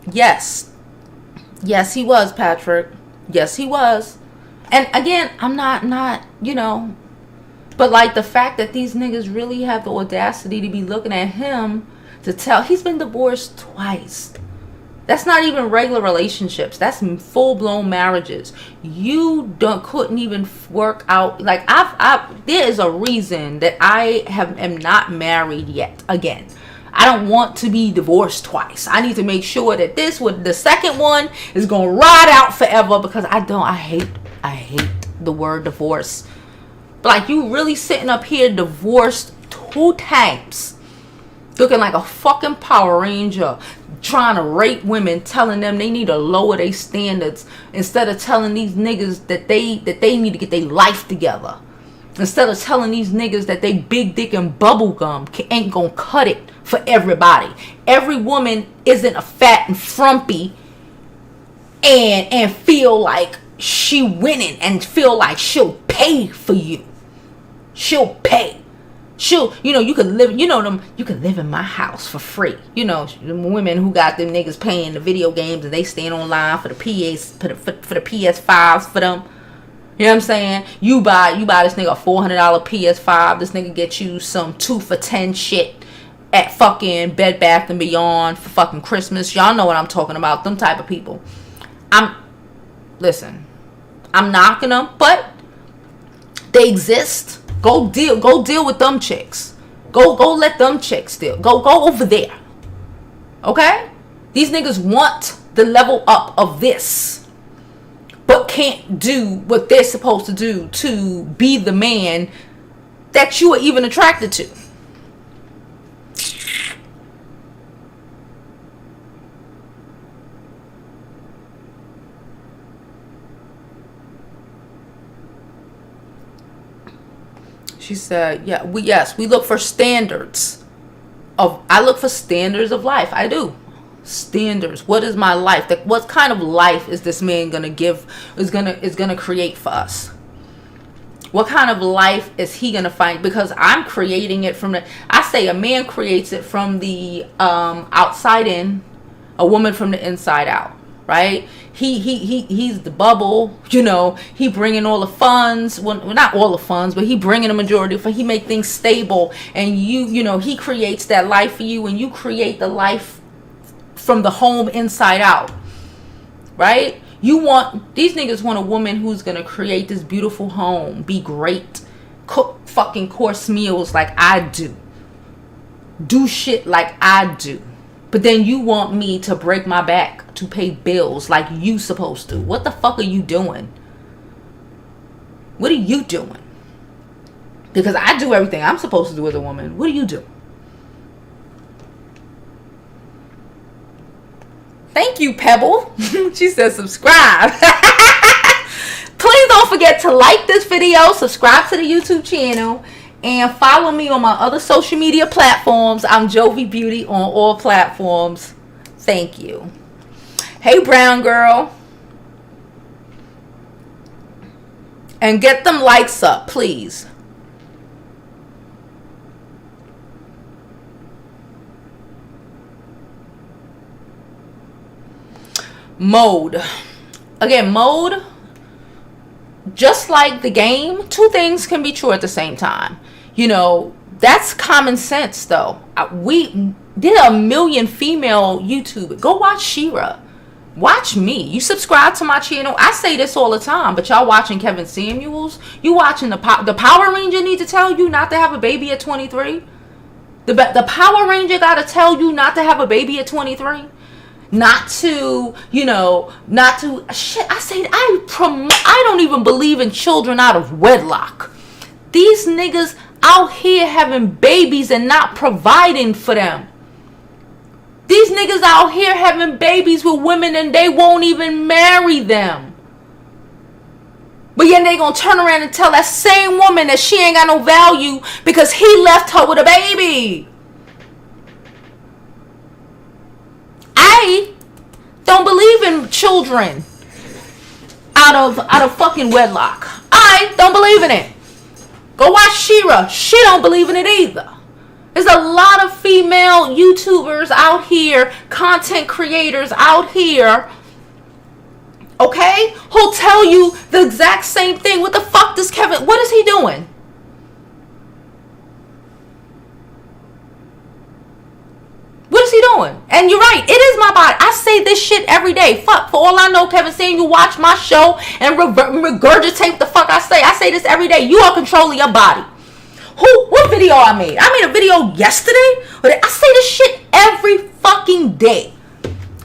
Yes, he was, Patrick. Yes, he was. And again, I'm not, you know, but like the fact that these niggas really have the audacity to be looking at him to tell he's been divorced twice. That's not even regular relationships. That's full-blown marriages. You couldn't even work out. Like there is a reason that I am not married yet again. I don't want to be divorced twice. I need to make sure that the second one is going to ride out forever because I hate the word divorce. But like you really sitting up here divorced 2 times. Looking like a fucking Power Ranger. Trying to rape women. Telling them they need to lower their standards. Instead of telling these niggas that they need to get their life together. Instead of telling these niggas that they big dick and bubble gum ain't gonna cut it for everybody. Every woman isn't a fat and frumpy and feel like she winning and feel like she'll pay for you. She'll pay. You could live, you could live in my house for free. You know, women who got them niggas paying the video games and they stand online for the for the PS5s for them. You know what I'm saying? You buy this nigga a $400 PS5. This nigga get you some 2 for $10 shit at fucking Bed Bath & Beyond for fucking Christmas. Y'all know what I'm talking about. Them type of people. Listen, I'm knocking them, but they exist. Go deal with them chicks. Go let them chicks deal. Go over there. Okay? These niggas want the level up of this, but can't do what they're supposed to do to be the man that you are even attracted to. She said, yeah, we look for standards I look for standards of life. I do. Standards. What is my life? What kind of life is this man gonna give? Is gonna create for us? What kind of life is he gonna find? Because I'm creating it from I say a man creates it from the outside in, a woman from the inside out. Right? He's the bubble. He bringing all the funds. Well, not all the funds, but he bringing the majority. He make things stable, and he creates that life for you, and you create the life from the home inside out, right? These niggas want a woman who's gonna create this beautiful home, be great, cook fucking course meals like I do shit like I do. But then you want me to break my back to pay bills like you supposed to. What the fuck are you doing? What are you doing? Because I do everything I'm supposed to do as a woman. What do you do? Thank you, Pebble. She says subscribe. Please don't forget to like this video, subscribe to the YouTube channel, and follow me on my other social media platforms. I'm Jovi Beauty on all platforms. Thank you. Hey, brown girl. And get them likes up, please. Mode. Again, mode, just like the game, two things can be true at the same time. You know, that's common sense, though. We did a million female YouTubers. Go watch Shira. Watch me. You subscribe to my channel. I say this all the time, but y'all watching Kevin Samuels? You watching the Power Ranger need to tell you not to have a baby at 23? The Power Ranger got to tell you not to have a baby at 23? Not to, shit, I don't even believe in children out of wedlock. These niggas out here having babies and not providing for them. These niggas out here having babies with women and they won't even marry them. But yet they gonna turn around and tell that same woman that she ain't got no value because he left her with a baby. I don't believe in children out of fucking wedlock. I don't believe in it. Go watch Shira. She don't believe in it either. There's a lot of female YouTubers out here, content creators out here, okay, who'll tell you the exact same thing. What the fuck does Kevin, what is he doing? What is he doing? And you're right, it is my body. I say this shit every day. Fuck, for all I know, Kevin, saying you watch my show and regurgitate the fuck I say. I say this every day. You are controlling your body. What video I made? I made a video yesterday. I say this shit every fucking day.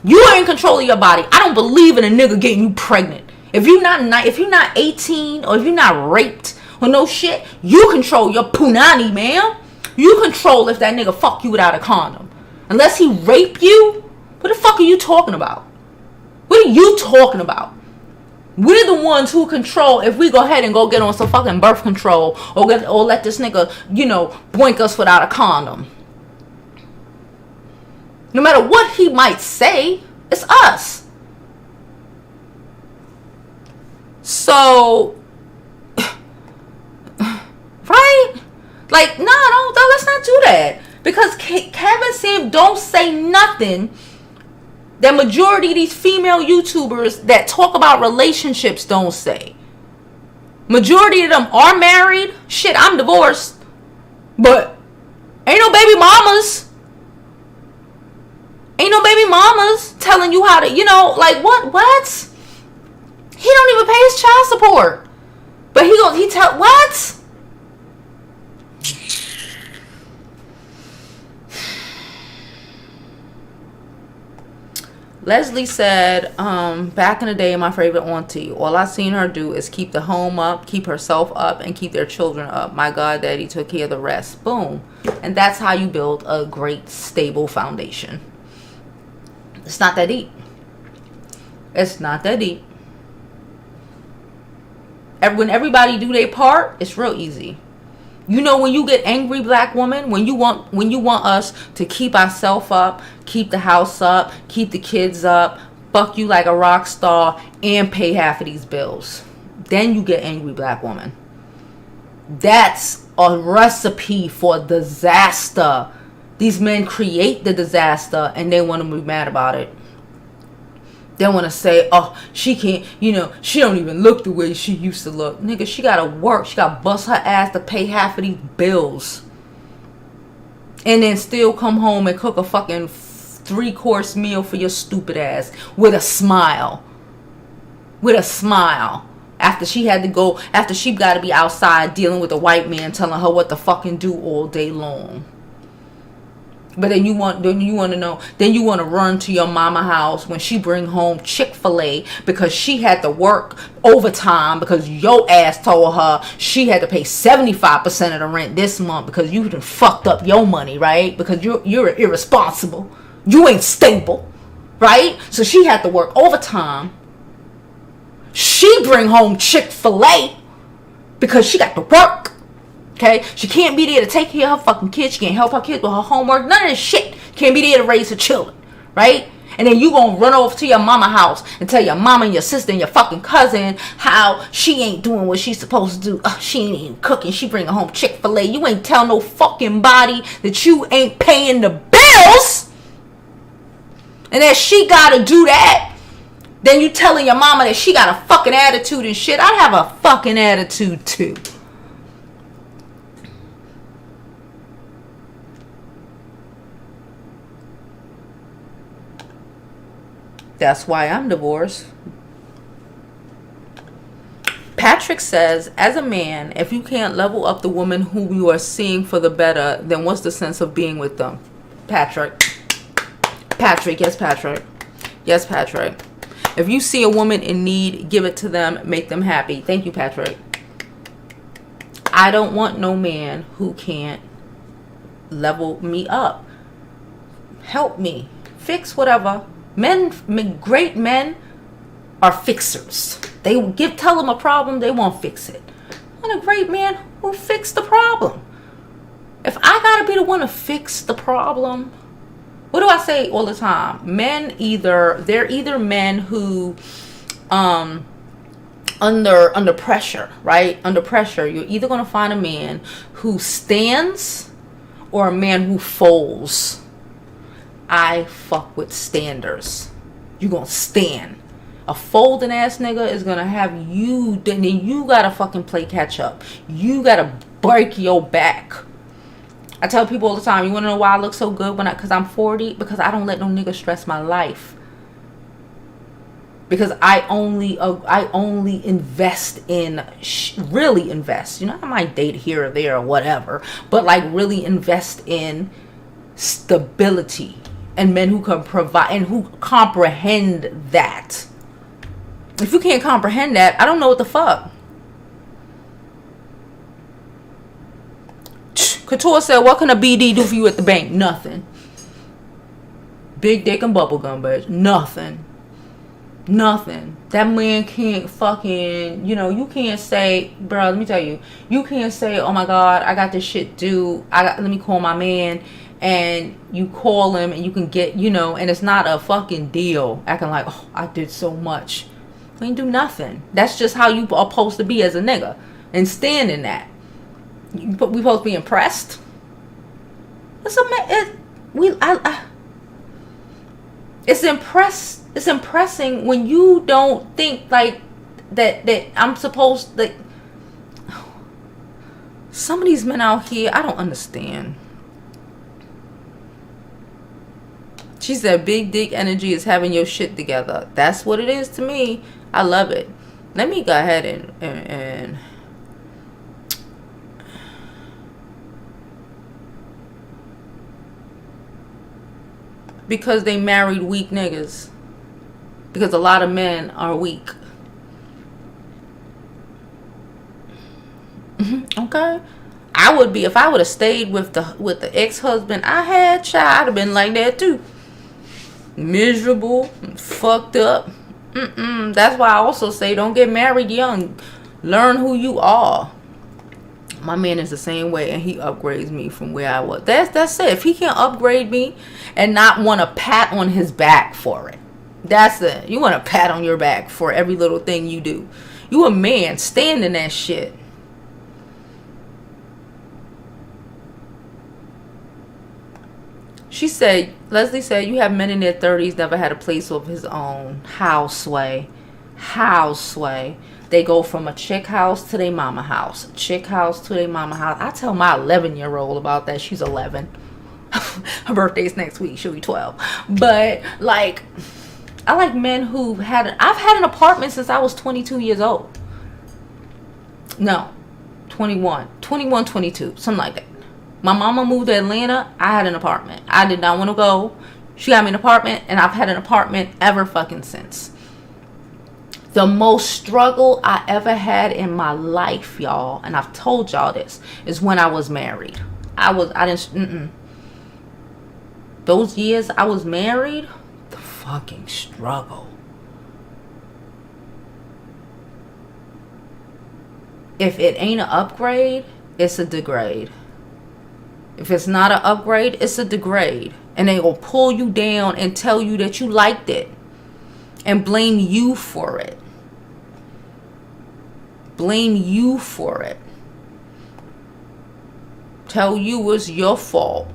You are in control of your body. I don't believe in a nigga getting you pregnant. If you're not 18 or if you're not raped or no shit, you control your punani, man. You control if that nigga fuck you without a condom. Unless he rape you, what the fuck are you talking about? What are you talking about? We're the ones who control if we go ahead and go get on some fucking birth control or let this nigga, boink us without a condom. No matter what he might say, it's us. So, right? Like, no, let's not do that. Because Kevin said don't say nothing that majority of these female YouTubers that talk about relationships don't say. Majority of them are married. Shit, I'm divorced. But ain't no baby mamas. Ain't no baby mamas telling you how to, like what? He don't even pay his child support. But he tell what? Leslie said, back in the day, my favorite auntie, all I seen her do is keep the home up, keep herself up, and keep their children up. My God, Daddy took care of the rest. Boom. And that's how you build a great, stable foundation. It's not that deep. It's not that deep. When everybody do their part, it's real easy. When you get angry, black woman, when you want us to keep ourselves up, keep the house up, keep the kids up, fuck you like a rock star, and pay half of these bills, then you get angry, black woman. That's a recipe for disaster. These men create the disaster and they want to be mad about it. They want to say, oh, she can't, she don't even look the way she used to look. Nigga, she got to work. She got to bust her ass to pay half of these bills. And then still come home and cook a fucking 3-course meal for your stupid ass with a smile. With a smile. After she got to be outside dealing with a white man telling her what to fucking do all day long. But then you want to run to your mama house when she bring home Chick-fil-A because she had to work overtime because your ass told her she had to pay 75% of the rent this month because you done fucked up your money, right? Because you're irresponsible. You ain't stable, right? So she had to work overtime. She bring home Chick-fil-A because she got to work. Okay, she can't be there to take care of her fucking kids. She can't help her kids with her homework. None of this shit. Can't be there to raise her children, right? And then you gonna run over to your mama house and tell your mama and your sister and your fucking cousin how she ain't doing what she's supposed to do. She ain't even cooking. She bringing home Chick-fil-A. You ain't tell no fucking body that you ain't paying the bills, and that she gotta do that. Then you telling your mama that she got a fucking attitude and shit. I have a fucking attitude too. That's why I'm divorced. Patrick says, as a man, if you can't level up the woman who you are seeing for the better, then what's the sense of being with them? Patrick. Yes, Patrick. Yes, Patrick. If you see a woman in need, give it to them, make them happy. Thank you, Patrick. I don't want no man who can't level me up. Help me. Fix whatever. Great men are fixers. Tell them a problem, they won't fix it. I want a great man who fix the problem. If I gotta be the one to fix the problem, what do I say all the time? They're either men who, under pressure, right? Under pressure, you're either gonna find a man who stands or a man who folds. I fuck with standers. You gonna stand. A folding ass nigga is gonna have you, then you gotta fucking play catch up. You gotta break your back. I tell people all the time, you wanna know why I look so good cause I'm 40? Because I don't let no nigga stress my life. Because I only invest in, really invest. You know, I might date here or there or whatever, but like really invest in stability. And men who can provide and who comprehend that. If you can't comprehend that, I don't know what the fuck. Couture said, what can a BD do for you at the bank? Nothing. Big dick and bubblegum, bitch. Nothing. That man can't fucking, you can't say, bro, let me tell you. You can't say, oh my God, I got this shit due. Let me call my man. And you call him and you can get, and it's not a fucking deal. Acting like, oh, I did so much. You ain't do nothing. That's just how you are supposed to be as a nigga. And stand in that. We supposed to be impressed. It's impressing when you don't think like that I'm supposed to. Some of these men out here, I don't understand. She said big dick energy is having your shit together. That's what it is to me. I love it. Let me go ahead and because they married weak niggas. Because a lot of men are weak. Okay. I would be if I would have stayed with the ex-husband I had, child, I'd have been like that too. Miserable, fucked up. That's why I also say don't get married young. Learn who you are. My man is the same way, and he upgrades me from where I was. That's it. If he can upgrade me and not want a pat on his back for it, that's it. You want a pat on your back for every little thing you do. You a man, stand in that shit. Leslie said, you have men in their 30s never had a place of his own. How sway? They go from a chick house to their mama house. Chick house to their mama house. I tell my 11-year-old about that. She's 11. Her birthday's next week. She'll be 12. But like, I like men who I've had an apartment since I was 22 years old. No, 21, 22, something like that. My mama moved to Atlanta. I had an apartment. I did not want to go. She got me an apartment, and I've had an apartment ever fucking since. The most struggle I ever had in my life, y'all, and I've told y'all this, is when I was married. Those years I was married, the fucking struggle. If it ain't an upgrade, it's a degrade. If it's not an upgrade, it's a degrade. And they will pull you down and tell you that you liked it. And blame you for it. Blame you for it. Tell you it's your fault.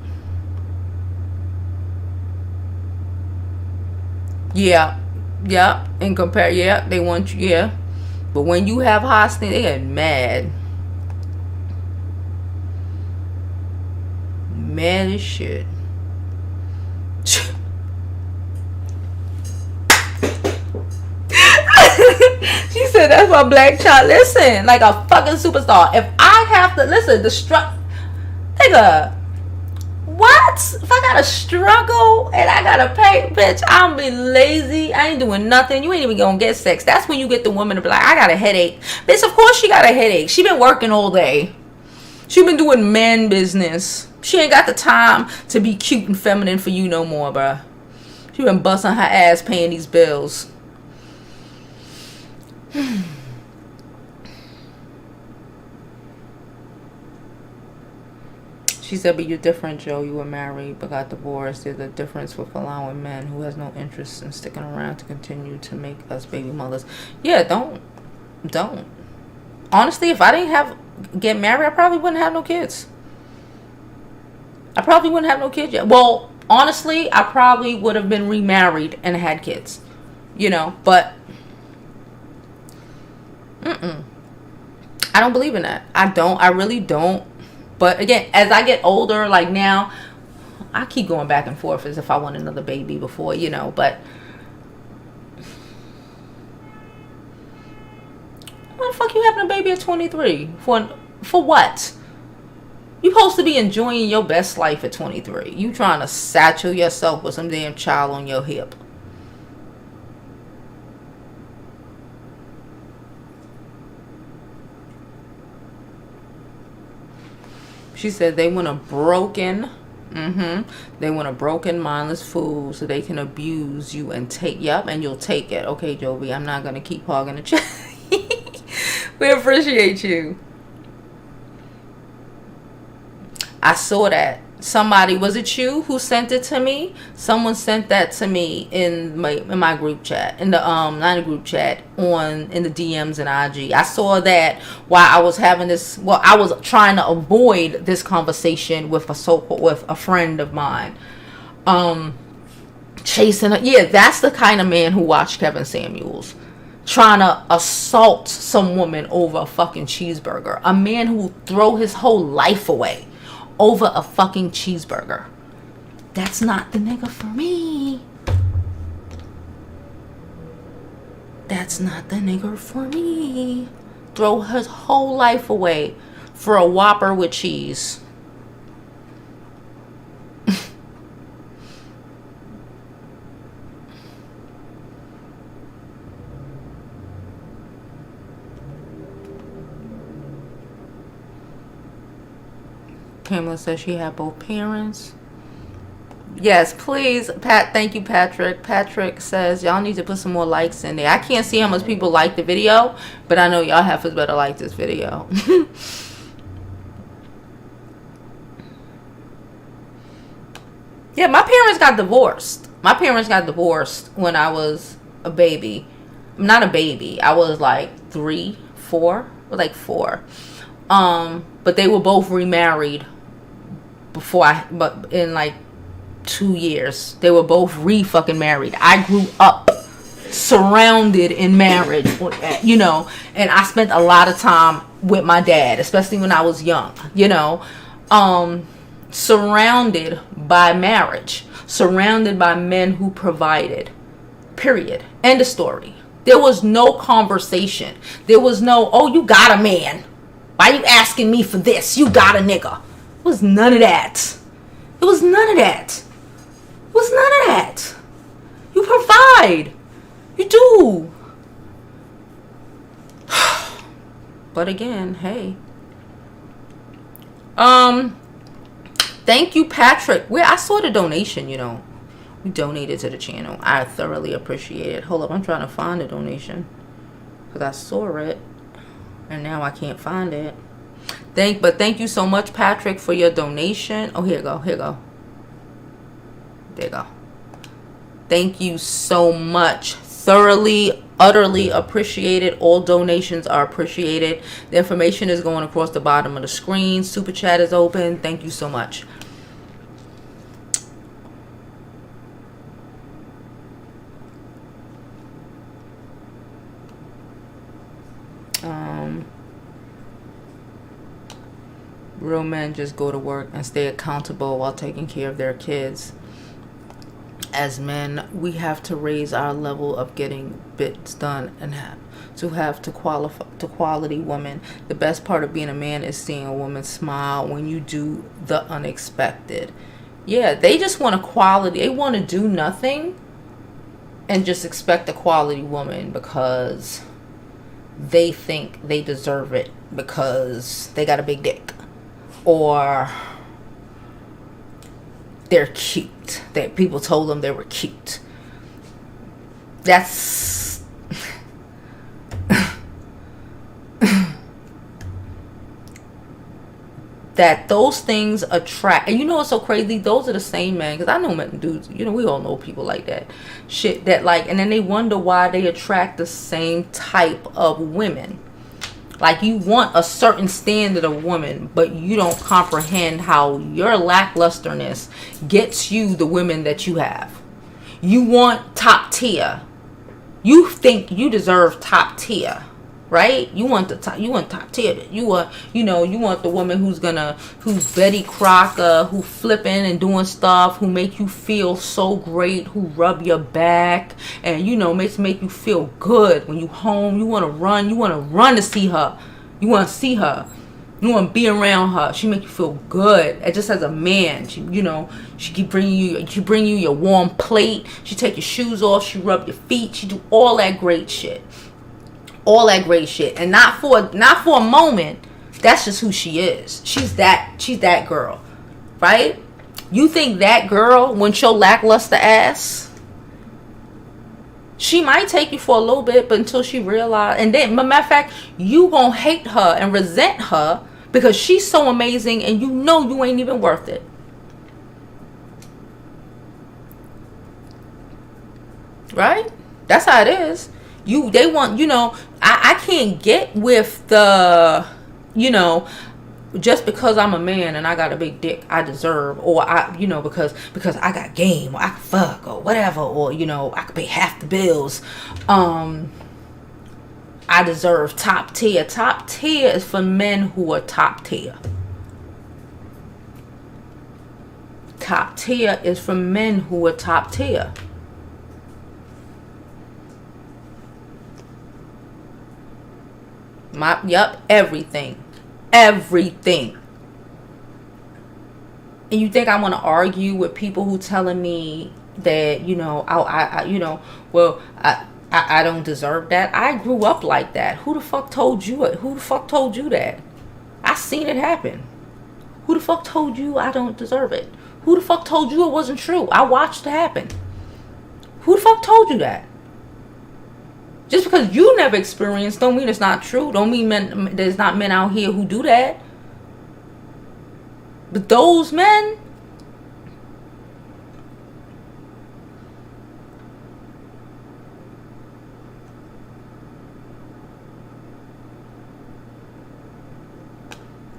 Yeah. And compare, they want you, But when you have hostility, they get mad. Mad as shit. She said that's my black child. Listen, like a fucking superstar. If I have to listen, nigga, what? If I gotta struggle and I gotta pay, bitch, I'm be lazy. I ain't doing nothing. You ain't even gonna get sex. That's when you get the woman to be like, I got a headache. Bitch, of course she got a headache. She been working all day. She been doing man business. She ain't got the time to be cute and feminine for you no more, bruh. She been busting her ass paying these bills. She said, but you're different, Joe. You were married but got divorced. There's a difference with allowing men who has no interest in sticking around to continue to make us baby mothers. Yeah, don't. Honestly, if I didn't get married, I probably wouldn't have no kids. I probably wouldn't have no kids yet. Well, honestly, I probably would have been remarried and had kids. But I don't believe in that. I really don't. But again, as I get older, like now, I keep going back and forth as if I want another baby before, but why the fuck you having a baby at 23? For what? You supposed to be enjoying your best life at 23. You trying to satchel yourself with some damn child on your hip. She said they want a broken, mindless fool so they can abuse you and take, and you'll take it. Okay, Jovi, I'm not going to keep hogging the chat. We appreciate you. I saw that. Somebody, was it you who sent it to me? Someone sent that to me in my group chat, in the not a group chat, in the DMs and IG. I saw that while I was having this. Well, I was trying to avoid this conversation with a friend of mine. Chasing her. Yeah, that's the kind of man who watched Kevin Samuels. Trying to assault some woman over a fucking cheeseburger. A man who will throw his whole life away over a fucking cheeseburger. That's not the nigga for me. That's not the nigga for me. Throw his whole life away for a Whopper with cheese. Pamela says she had both parents. Yes, please, Pat. Thank you, Patrick. Patrick says y'all need to put some more likes in there. I can't see how much people like the video, but I know y'all have to better like this video. Yeah, my parents got divorced. My parents got divorced when I was a baby. I'm not a baby. I was like 3, 4, or like 4. But they were both remarried but in like 2 years. They were both fucking married. I grew up surrounded in marriage, and I spent a lot of time with my dad, especially when I was young, surrounded by marriage, surrounded by men who provided. Period. End of story. There was no conversation. There was no, oh, you got a man. Why you asking me for this? You got a nigga. It was none of that. It was none of that. It was none of that. You provide. You do. But again, hey. Thank you, Patrick. I saw the donation, you know. You donated to the channel. I thoroughly appreciate it. Hold up, I'm trying to find the donation. Because I saw it. And now I can't find it. Thank you so much, Patrick, for your donation. Oh, here you go. Here you go. There you go. Thank you so much. Thoroughly, utterly appreciated. All donations are appreciated. The information is going across the bottom of the screen. Super chat is open. Thank you so much. Real men just go to work and stay accountable while taking care of their kids. As men, we have to raise our level of getting bits done and have to quality women. The best part of being a man is seeing a woman smile when you do the unexpected. Yeah, they just want a quality. They want to do nothing and just expect a quality woman because they think they deserve it because they got a big dick. Or they're cute. That people told them they were cute. That's that those things attract. And you know what's so crazy? Those are the same men. Because I know men, dudes. You know, we all know people like that. Shit that like, and then they wonder why they attract the same type of women. Like you want a certain standard of woman, but you don't comprehend how your lacklusterness gets you the women that you have. You want top tier. You think you deserve top tier, right? You want the top. You want top tier. You want, you want the woman who's Betty Crocker, who flipping and doing stuff, who make you feel so great, who rub your back, and make you feel good when you home. You want to run to see her. You want to see her. You want to be around her. She make you feel good. And just as a man, she keep bringing you your warm plate. She take your shoes off. She rub your feet. She do all that great shit. All that great shit. And not for a moment. That's just who she is. She's that girl. Right? You think that girl wants your lackluster ass? She might take you for a little bit, but until she realize, and then, matter of fact, you gonna hate her and resent her because she's so amazing, and you ain't even worth it. Right? That's how it is. They want, I can't get with the, just because I'm a man and I got a big dick, I deserve, or because I got game, or I can fuck, or whatever, or I can pay half the bills. I deserve top tier. Top tier is for men who are top tier. Top tier is for men who are top tier. Everything. And you think I want to argue with people who telling me that I don't deserve that? I grew up like that. Who the fuck told you it? Who the fuck told you that? I seen it happen. Who the fuck told you I don't deserve it? Who the fuck told you it wasn't true? I watched it happen. Who the fuck told you that? Just because you never experienced don't mean it's not true. Don't mean there's not men out here who do that. But those men,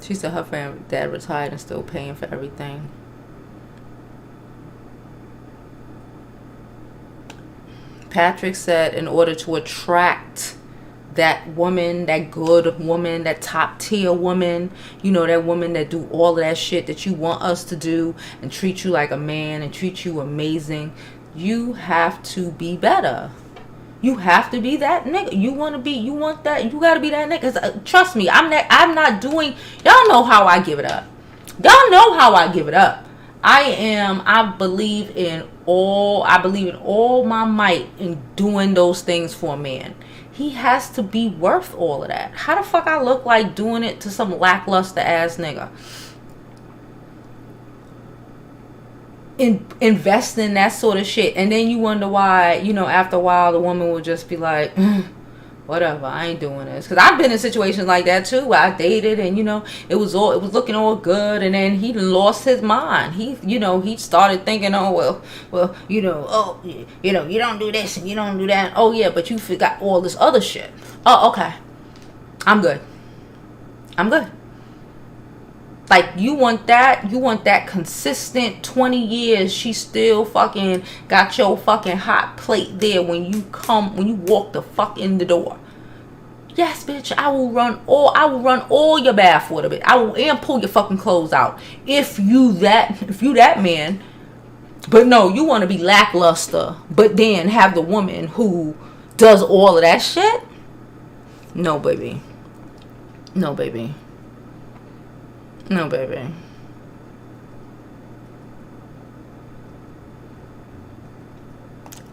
she said her dad retired and still paying for everything. Patrick said in order to attract that woman, that good woman, that top tier woman, you know, that woman that do all of that shit that you want us to do and treat you like a man and treat you amazing, you have to be better. You have to be that nigga. You want that, you gotta be that nigga. Trust me, I'm not doing, y'all know how I give it up. Y'all know how I give it up. I believe in all my might in doing those things for a man. He has to be worth all of that. How the fuck I look like doing it to some lackluster ass nigga? Invest in that sort of shit, and then you wonder why, you know, after a while the woman will just be like, whatever, I ain't doing this. Because I've been in situations like that too, where I dated and, you know, it was looking all good, and then he lost his mind. He started thinking, oh well, you know, you don't do this and you don't do that. Oh yeah, but you forgot all this other shit. Oh, okay, I'm good. Like, you want that consistent 20 years. She still fucking got your fucking hot plate there when you walk the fuck in the door. Yes, bitch, I will run all your bath water, bitch. I will, and pull your fucking clothes out. If you that man. But no, you want to be lackluster, but then have the woman who does all of that shit? No, baby. No, baby. No, baby.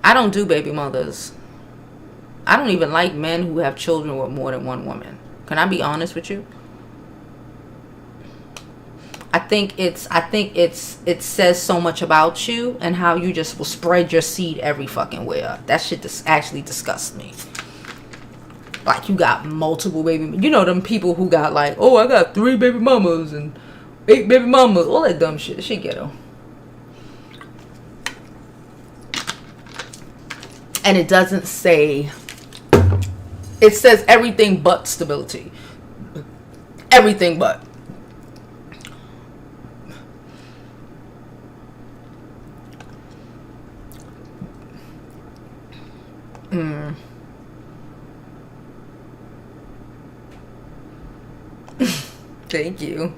I don't do baby mothers. I don't even like men who have children with more than one woman. Can I be honest with you? I think it says so much about you and how you just will spread your seed every fucking where. That shit just actually disgusts me. Like, you got multiple baby, you know, them people who got like, oh, I got 3 baby mamas and 8 baby mamas, all that dumb shit. Shit ghetto. And it doesn't say, it says everything but stability. Everything but. Thank you.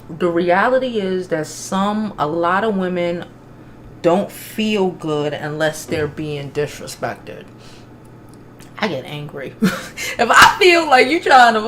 The reality is that a lot of women don't feel good unless they're being disrespected. I get angry. If I feel like you trying to,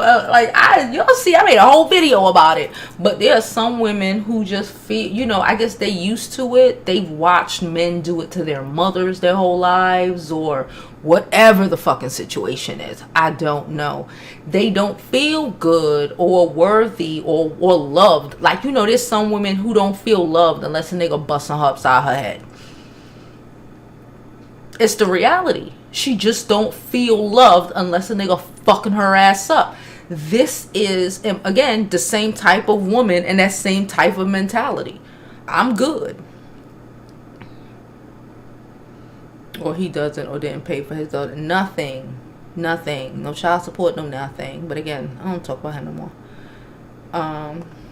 you'll see, I made a whole video about it. But there are some women who just feel, you know, I guess they used to it. They've watched men do it to their mothers their whole lives, or whatever the fucking situation is. I don't know. They don't feel good or worthy or loved. Like, you know, there's some women who don't feel loved unless a nigga busting her upside her head. It's the reality. She just don't feel loved unless a nigga fucking her ass up. This is, again, the same type of woman and that same type of mentality. I'm good. Or he doesn't, or didn't pay for his daughter. Nothing. No child support, no nothing. But again, I don't talk about him no more.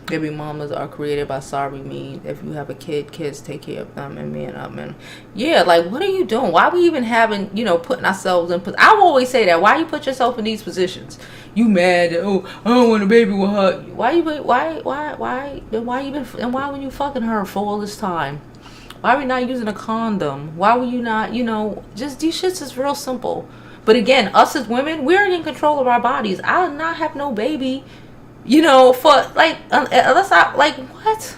Baby mamas are created by sorry me. If you have a kid, kids take care of them and man up, man. Yeah, like, what are you doing? Why are we even having, you know, putting ourselves in? I always say that. Why you put yourself in these positions? You mad that, oh, I don't want a baby with her. Why were you fucking her for all this time? Why are we not using a condom? Why were you not, you know, just these shits is real simple. But again, us as women, we're in control of our bodies. I'll not have no baby. You know, for like, unless I, like, what?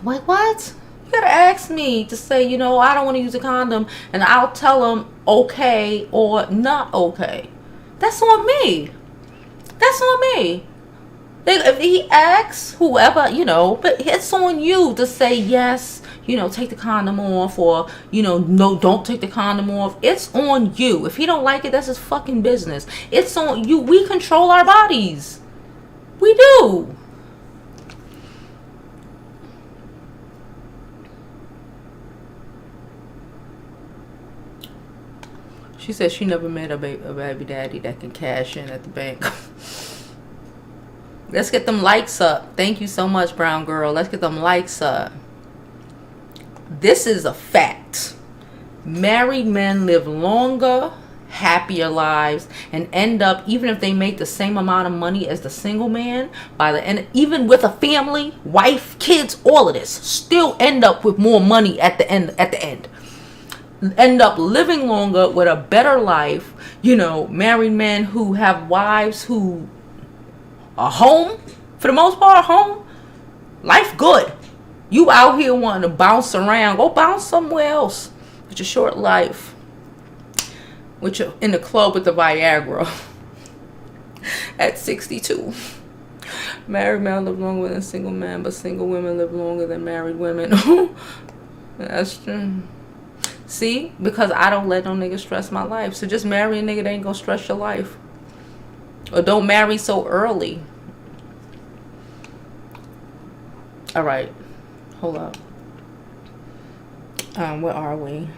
Like, what? You gotta ask me to say, you know, I don't want to use a condom, and I'll tell them okay or not okay. That's on me. If he asks, whoever, you know, but it's on you to say yes, you know, take the condom off, or, you know, no, don't take the condom off. It's on you. If he don't like it, that's his fucking business. It's on you. We control our bodies. We do. She said she never met a baby daddy that can cash in at the bank. Let's get them likes up. Thank you so much, brown girl. Let's get them likes up. This is a fact. Married men live longer, happier lives, and end up, even if they make the same amount of money as the single man, by the end, even with a family, wife, kids, all of this, still end up with more money at the end. End up living longer with a better life. You know, married men who have wives who are home, for the most part, home. Life good. You out here wanting to bounce around. Go bounce somewhere else with your short life. With your, in the club with the Viagra. At 62. Married men live longer than single men, but single women live longer than married women. That's true. See? Because I don't let no nigga stress my life. So just marry a nigga that ain't gonna stress your life. Or don't marry so early. Alright. Hold up. Where are we?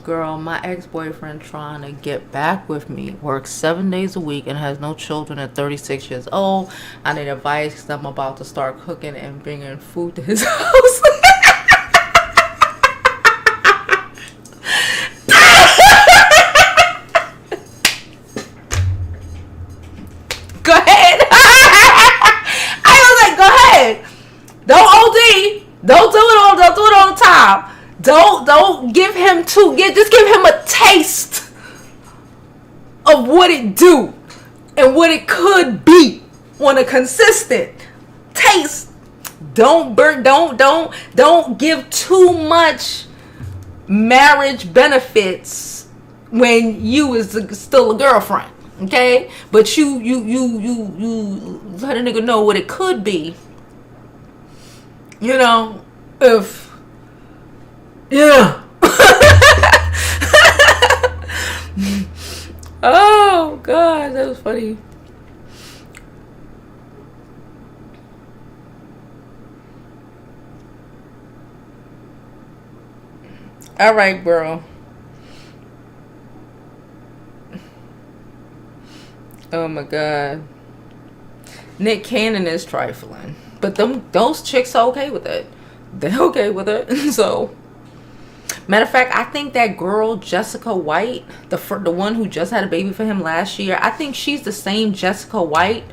Girl, my ex-boyfriend trying to get back with me, works 7 days a week and has no children at 36 years old. I need advice because I'm about to start cooking and bringing food to his house. Go ahead. I was like, go ahead. Don't OD. Don't do it all the time. Don't give him just give him a taste of what it do and what it could be on a consistent taste. Don't give too much marriage benefits when you is still a girlfriend, okay? But you let a nigga know what it could be. You know, if yeah. Oh God, that was funny. All right, bro. Oh my God. Nick Cannon is trifling, but those chicks are okay with it. They're okay with it. So. Matter of fact, I think that girl Jessica White, the one who just had a baby for him last year, I think she's the same Jessica White.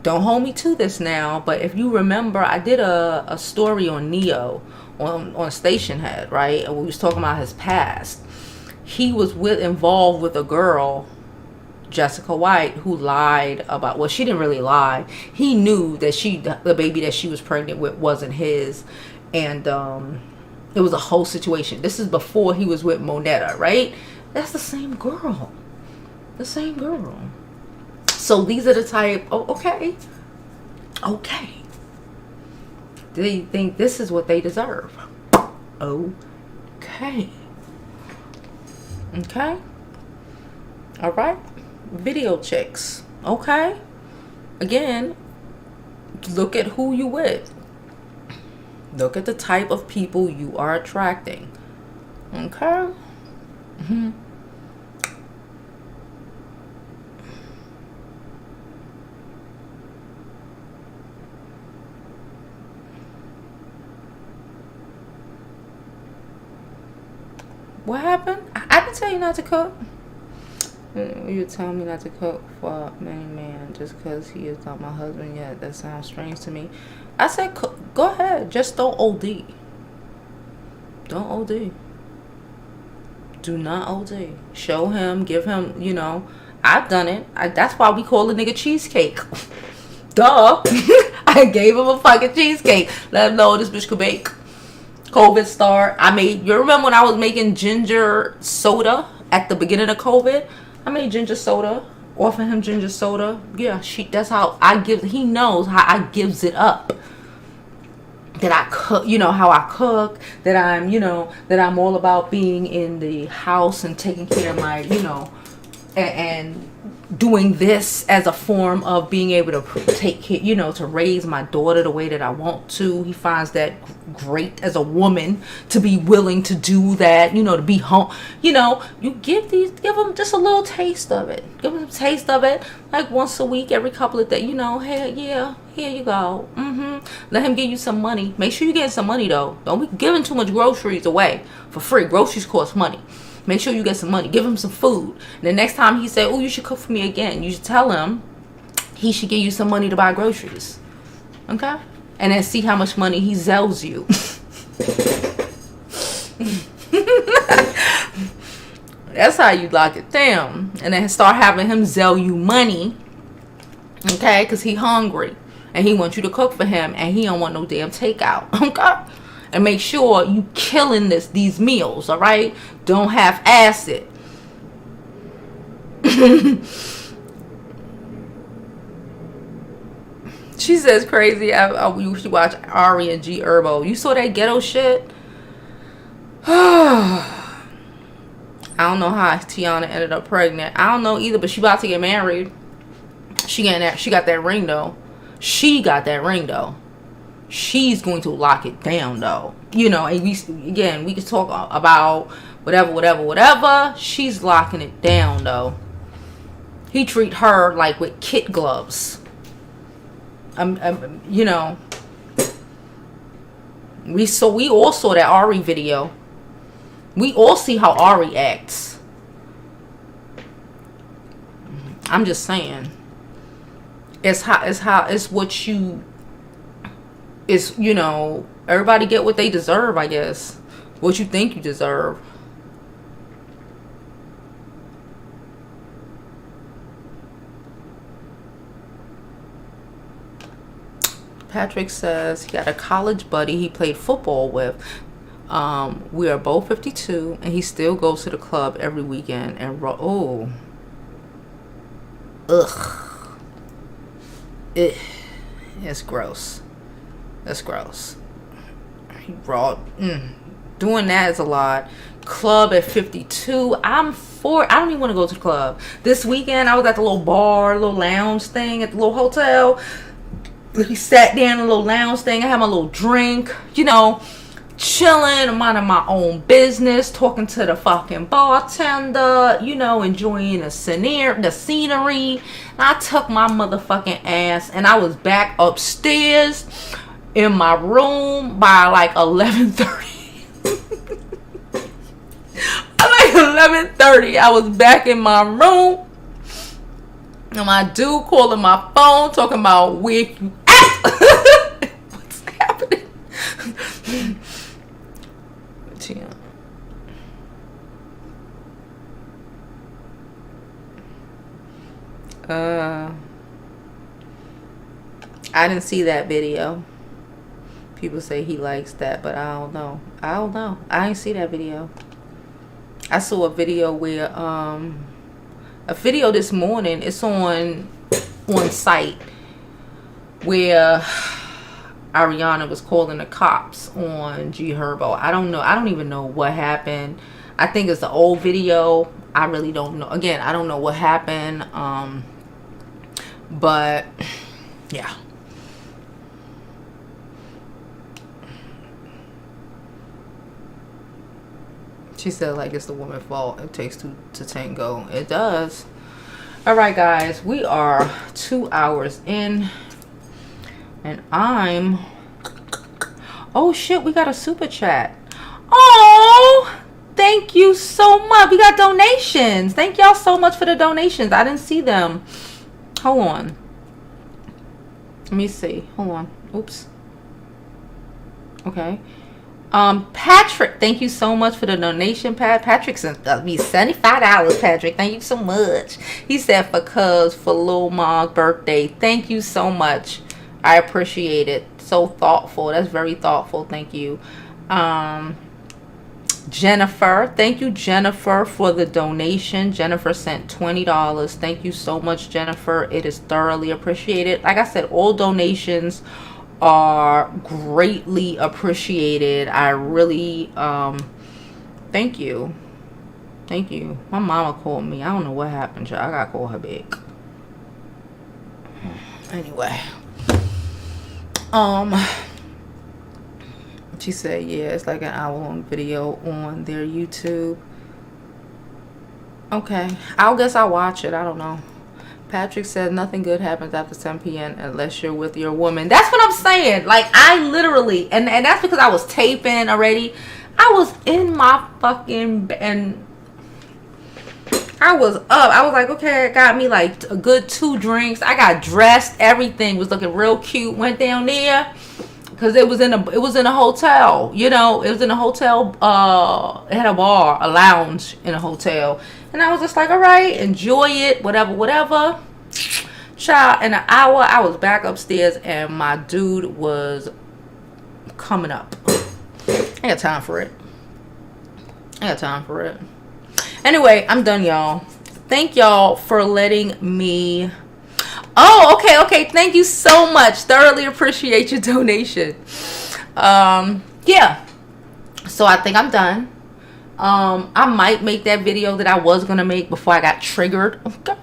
Don't hold me to this now, but if you remember, I did a story on Neo on Stationhead, right? And we was talking about his past. He was involved with a girl, Jessica White, who lied about, well, she didn't really lie. He knew that the baby that she was pregnant with wasn't his, and it was a whole situation. This is before he was with Monetta, right? That's the same girl. The same girl. So these are the type, okay. They think this is what they deserve. Okay. All right. Video chicks. Okay. Again, look at who you with. Look at the type of people you are attracting. Okay? Mm-hmm. What happened? I didn't tell you not to cook. You tell me not to cook for a married man just because he is not my husband yet. That sounds strange to me. I said, go ahead. Just don't OD. Don't OD. Do not OD. Show him. Give him, you know. I've done it. That's why we call a nigga cheesecake. Duh. I gave him a fucking cheesecake. Let him know this bitch could bake. COVID start. You remember when I was making ginger soda at the beginning of COVID? I made ginger soda. Offer him ginger soda. Yeah, that's how I give. He knows how I gives it up. That I cook, you know, how I cook, that I'm, you know, that I'm all about being in the house and taking care of my, you know, and doing this as a form of being able to take care, you know, to raise my daughter the way that I want to. He finds that great as a woman to be willing to do that, you know, to be home. You know, you give them just a little taste of it. Give them a taste of it, like once a week, every couple of days. You know, hey, yeah, here you go. Let him give you some money. Make sure you get some money though. Don't be giving too much groceries away for free. Groceries cost money. Make sure you get some money. Give him some food. And the next time he say, oh, you should cook for me again, you should tell him he should give you some money to buy groceries. Okay? And then see how much money he zells you. That's how you lock it down. And then start having him zell you money. Okay? Because he hungry. And he wants you to cook for him. And he don't want no damn takeout. Okay? And make sure you killing these meals, all right? Don't half-ass it. She says crazy. We used to watch Ari and G Herbo. You saw that ghetto shit? I don't know how Tiana ended up pregnant. I don't know either, but she about to get married. She got that ring though. She got that ring though. She's going to lock it down though. You know, and we can talk about whatever. She's locking it down though. He treat her like with kid gloves. You know. We all saw that Ari video. We all see how Ari acts. I'm just saying. It's what you. It's, you know, everybody get what they deserve, I guess. What you think you deserve. Patrick says he got a college buddy he played football with. We are both 52, and he still goes to the club every weekend. And it's gross. That's gross. He brought doing that is a lot. Club at 52. I don't even want to go to the club. This weekend I was at the little bar, little lounge thing at the little hotel. He sat down in a little lounge thing. I had my little drink, you know, chilling, minding my own business, talking to the fucking bartender, you know, enjoying the scenery. And I took my motherfucking ass and I was back upstairs in my room by like 11:30. By like 11:30, I was back in my room. And my dude calling my phone, talking about where you at? What's happening? I didn't see that video. People say he likes that, but I don't know. I didn't see that video. I saw a video where a video this morning. It's on site where Ariana was calling the cops on G Herbo. I don't know. I don't even know what happened. I think it's the old video. I really don't know. Again, I don't know what happened. But yeah. She said like it's the woman's fault. It takes two to tango. It does. All right, guys. We are 2 hours in. And oh, shit. We got a super chat. Oh, thank you so much. We got donations. Thank y'all so much for the donations. I didn't see them. Hold on. Let me see. Hold on. Oops. Okay. Patrick, thank you so much for the donation. Patrick sent me $75. Patrick, thank you so much. He said for Lil Ma's birthday. Thank you so much. I appreciate it. So thoughtful. That's very thoughtful. Thank you. Jennifer, thank you, Jennifer, for the donation. Jennifer sent $20. Thank you so much, Jennifer. It is thoroughly appreciated. Like I said, all donations are greatly appreciated. I really thank you. Thank you. My mama called me. I don't know what happened, y'all. I gotta call her back. Anyway. She said, yeah, it's like an hour-long video on their YouTube. Okay. I guess I'll watch it. I don't know. Patrick said nothing good happens after 10 p.m. unless you're with your woman. That's what I'm saying. Like, I literally, and that's because I was taping already. I was in my fucking, and I was up. I was like, okay, I got me like a good 2 drinks. I got dressed. Everything was looking real cute. Went down there because it was in a hotel. You know, it was in a hotel. It had a bar, a lounge in a hotel. And I was just like, all right, enjoy it, whatever. Child, in an hour, I was back upstairs and my dude was coming up. I got time for it. Anyway, I'm done, y'all. Thank y'all for letting me. Oh, okay. Thank you so much. Thoroughly appreciate your donation. Yeah. So I think I'm done. I might make that video that I was gonna make before I got triggered. Okay.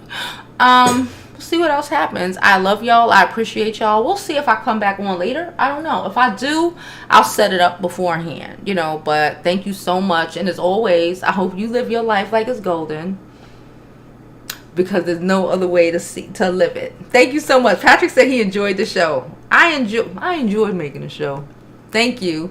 We'll see what else happens. I love y'all. I appreciate y'all. We'll see if I come back on later. I don't know. If I do, I'll set it up beforehand, you know. But thank you so much. And as always, I hope you live your life like it's golden, because there's no other way to live it. Thank you so much. Patrick said he enjoyed the show. I enjoyed making the show. Thank you.